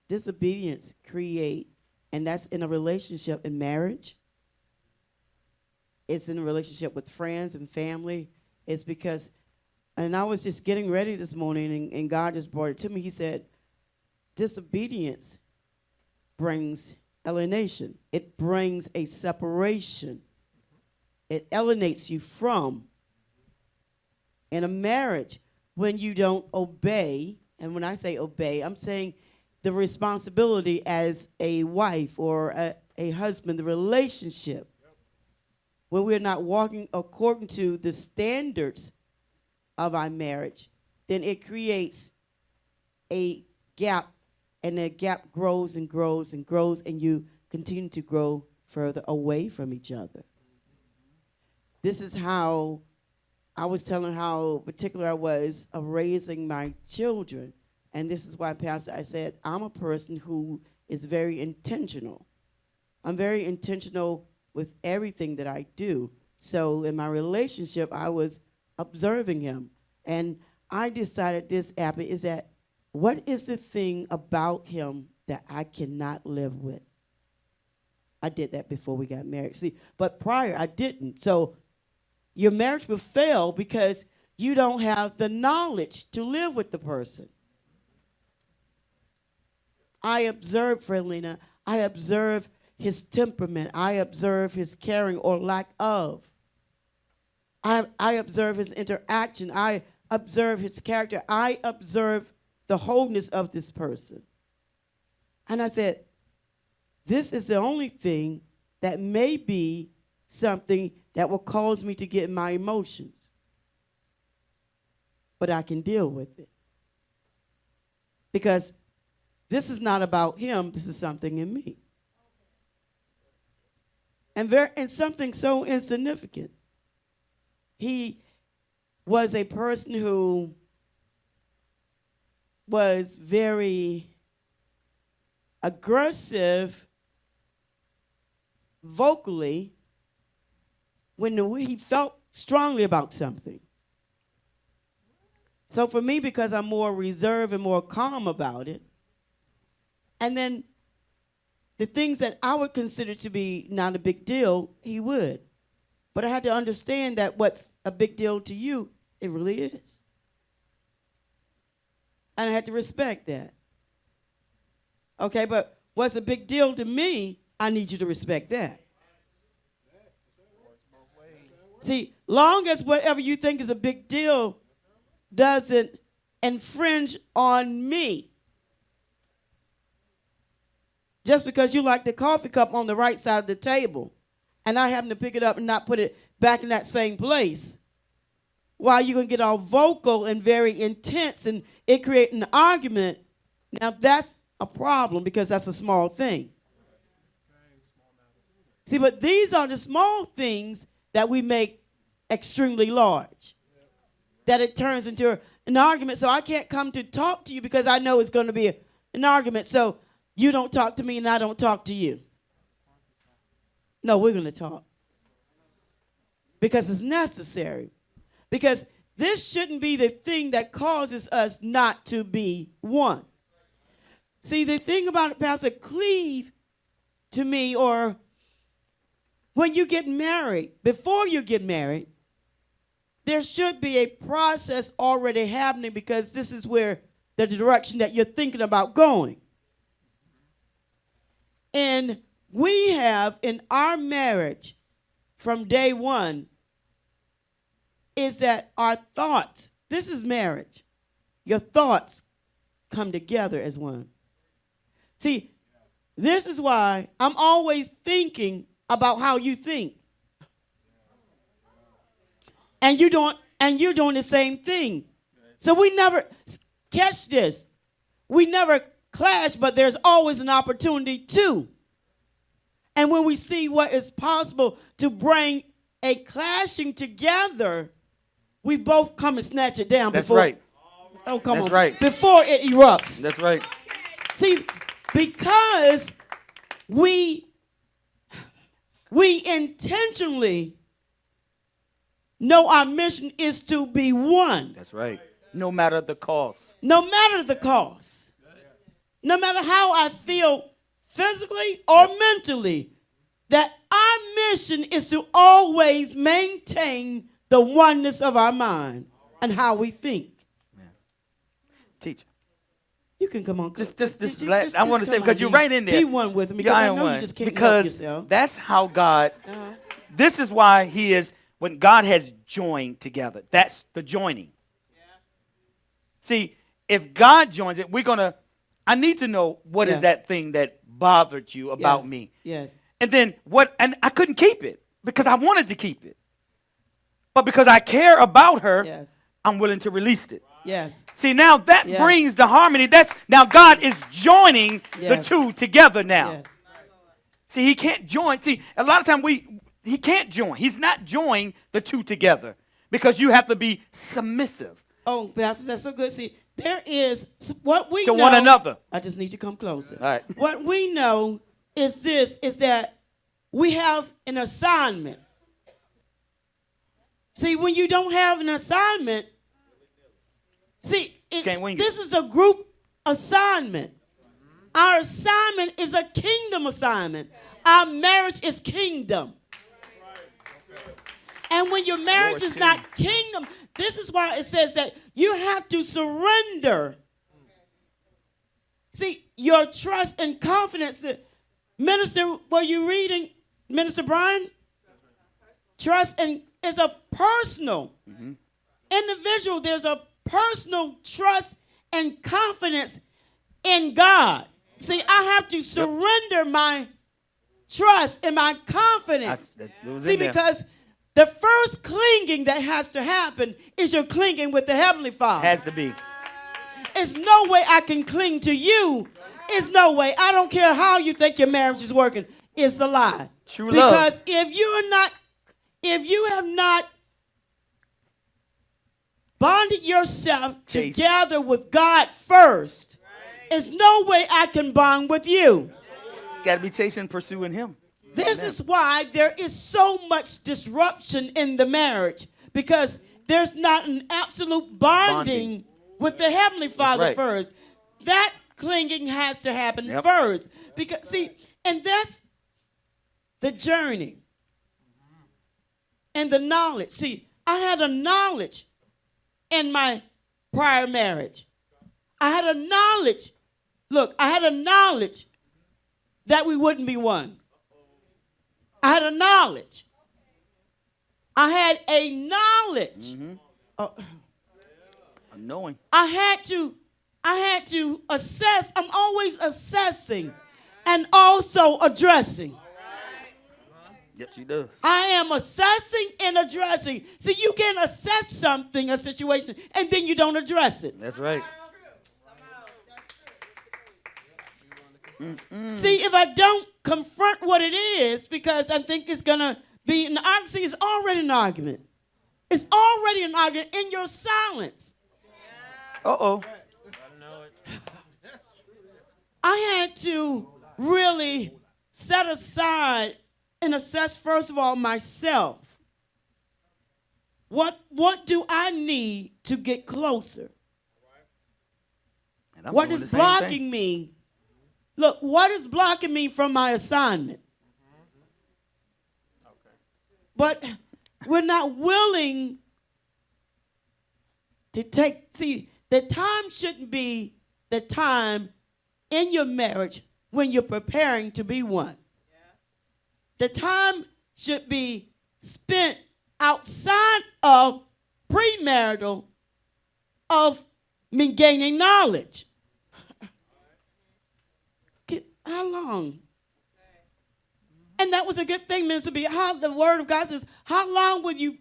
Disobedience create, and that's in a relationship in marriage. It's in a relationship with friends and family. It's because, and I was just getting ready this morning, and God just brought it to me. He said, disobedience brings alienation. It brings a separation. It alienates you from. In a marriage, when you don't obey, and when I say obey, I'm saying the responsibility as a wife or a husband, the relationship, when we're not walking according to the standards of our marriage, then it creates a gap, and that gap grows and grows and grows, and you continue to grow further away from each other. This is how I was telling how particular I was of raising my children. And this is why, Pastor, I said I'm a person who is very intentional. I'm very intentional with everything that I do. So in my relationship, I was observing him. And I decided this, Abby, is that what is the thing about him that I cannot live with? I did that before we got married. See, but prior, I didn't. So your marriage will fail because you don't have the knowledge to live with the person. I observe Fredlina. I observe his temperament. I observe his caring or lack of. I observe his interaction. I observe his character. I observe the wholeness of this person. And I said, this is the only thing that may be something that will cause me to get in my emotions. But I can deal with it. Because this is not about him. This is something in me. And something so insignificant. He was a person who was very aggressive vocally when he felt strongly about something. So for me, because I'm more reserved and more calm about it, and then the things that I would consider to be not a big deal, he would. But I had to understand that what's a big deal to you, it really is. And I had to respect that. Okay, but what's a big deal to me, I need you to respect that. See, long as whatever you think is a big deal doesn't infringe on me. Just because you like the coffee cup on the right side of the table and I happen to pick it up and not put it back in that same place, while you're going to get all vocal and very intense and it create an argument, now that's a problem because that's a small thing. See, but these are the small things that we make extremely large, that it turns into an argument. So I can't come to talk to you because I know it's going to be an argument. So you don't talk to me and I don't talk to you. No, we're going to talk. Because it's necessary. Because this shouldn't be the thing that causes us not to be one. See, the thing about it, Pastor, cleave to me, or when you get married, before you get married, there should be a process already happening because this is where the direction that you're thinking about going. And we have in our marriage from day one is that our thoughts, this is marriage, your thoughts come together as one. See, this is why I'm always thinking about how you think. And you're doing the same thing. So we never, catch this, we never clash, but there's always an opportunity to. And when we see what is possible to bring a clashing together, we both come and snatch it down. That's before, right. Oh, come That's on. right. Before it erupts. That's right. See, because we intentionally know our mission is to be one. That's right. No matter the cost. No matter the cost. No matter how I feel physically or mentally, that our mission is to always maintain the oneness of our mind and how we think. Teacher. You can come on. I want to say, because you're right in there. Be one with me, because I know you just can't help because yourself. that's how God, Uh-huh. this is why he is, when God has joined together, that's the joining. See, if God joins it, I need to know what is that thing that bothered you about Yes. me. Yes. And then and I couldn't keep it because I wanted to keep it. But because I care about her, Yes. I'm willing to release it. Yes. See, now that Yes. brings the harmony. Now God is joining the Yes. two together now. Yes. See, he can't join. See, a lot of time he can't join. He's not joining the two together because you have to be submissive Oh, Pastor, that's so good. See, there is what we to know. one another. I just need you to come closer. All right. What we know is that we have an assignment. See, when you don't have an assignment, Can't wing it. this is a group assignment. Our assignment is a kingdom assignment. Our marriage is kingdom. And when your marriage is not kingdom, this is why it says that you have to surrender. See, your trust and confidence. Minister, were you reading, Minister Brian? Trust and is a personal individual. There's a personal trust and confidence in God. See, I have to surrender my trust and my confidence. See, because the first clinging that has to happen is your clinging with the Heavenly Father. Has to be. There's no way I can cling to you. It's no way. I don't care how you think your marriage is working. It's a lie. True love. Because if you have not bonded yourself Chase. together with God first, there's no way I can bond with you. Got to be chasing, pursuing him. This is why there is so much disruption in the marriage, because there's not an absolute bonding with the Heavenly Father right. first. That clinging has to happen Yep. first. Because, see, and that's the journey and the knowledge. See, I had a knowledge in my prior marriage. I had a knowledge. Look, I had a knowledge that we wouldn't be one. I had a knowledge. I had a knowledge. A knowing. I had to assess. I'm always assessing and also addressing. Yes, she does. I am assessing and addressing. See, you can assess something, a situation, and then you don't address it. That's right. See, if I don't confront what it is, because I think it's going to be an argument. See, it's already an argument. It's already an argument in your silence. Uh-oh. I had to really set aside and assess, first of all, myself. What do I need to get closer? And I'm What doing is the same blocking thing. me? Look, what is blocking me from my assignment? But we're not willing to see, the time shouldn't be the time in your marriage when you're preparing to be one. The time should be spent outside of premarital of me gaining knowledge. How long? And that was a good thing, Minister B. How the Word of God says, how long would you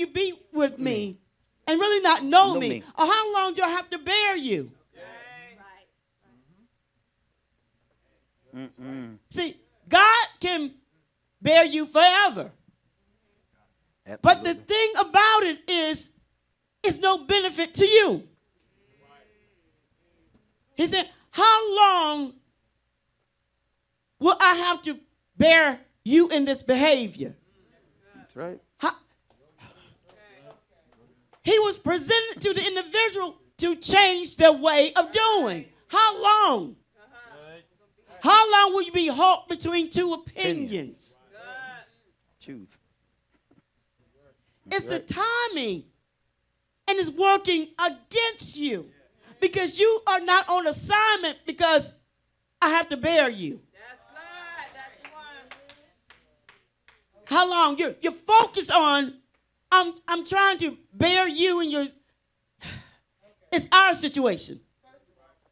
be with me and really not know me? Or how long do I have to bear you? See, God can bear you forever. But the thing about it is, it's no benefit to you. He said, how long will I have to bear you in this behavior? That's right. He was presented to the individual to change their way of doing. How long? How long will you be caught between two opinions? Choose. It's a timing, and it's working against you because you are not on assignment because I have to bear you. That's good. That's the one. How long? You're focused on, I'm trying to bear you and your, it's our situation.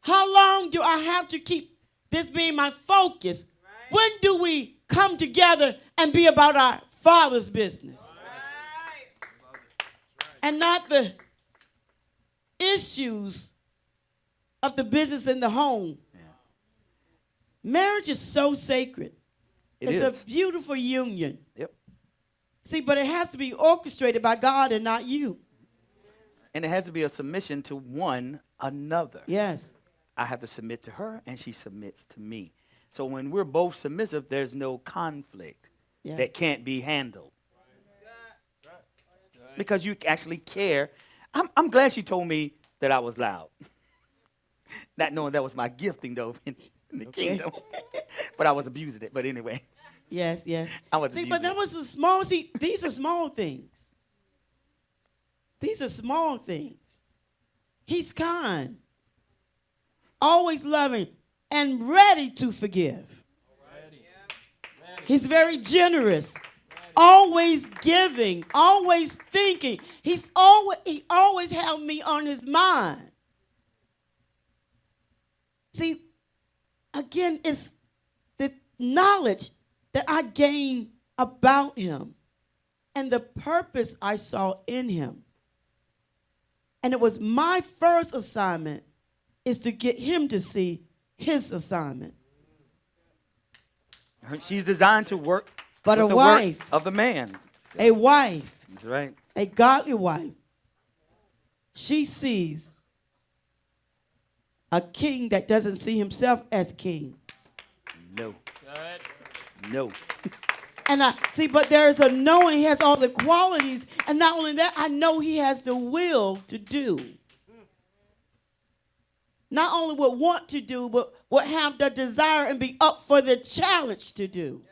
How long do I have to keep this being my focus? When do we come together and be about our Father's business? And not the issues of the business in the home. Yeah. Marriage is so sacred. It's a beautiful union. Yep. See, but it has to be orchestrated by God and not you. And it has to be a submission to one another. Yes. I have to submit to her, and she submits to me. So when we're both submissive, there's no conflict Yes. that can't be handled. Because you actually care. I'm glad she told me that I was loud. Not knowing that was my gifting, though, in the kingdom. But I was abusing it. But anyway. Yes, yes. I was See, but that abusing was a small, see, these are small things. These are small things. He's kind, always loving, and ready to forgive. He's very generous, always giving, always thinking. He always held me on his mind. See, again, it's the knowledge that I gained about him and the purpose I saw in him. And it was my first assignment is to get him to see his assignment. She's designed to work But with a the work wife, of the man. a wife, That's right. a godly wife, she sees a king that doesn't see himself as king. No. Good. No. And I see, but there's a knowing he has all the qualities, and not only that, I know he has the will to do. Not only would want to do, but would have the desire and be up for the challenge to do.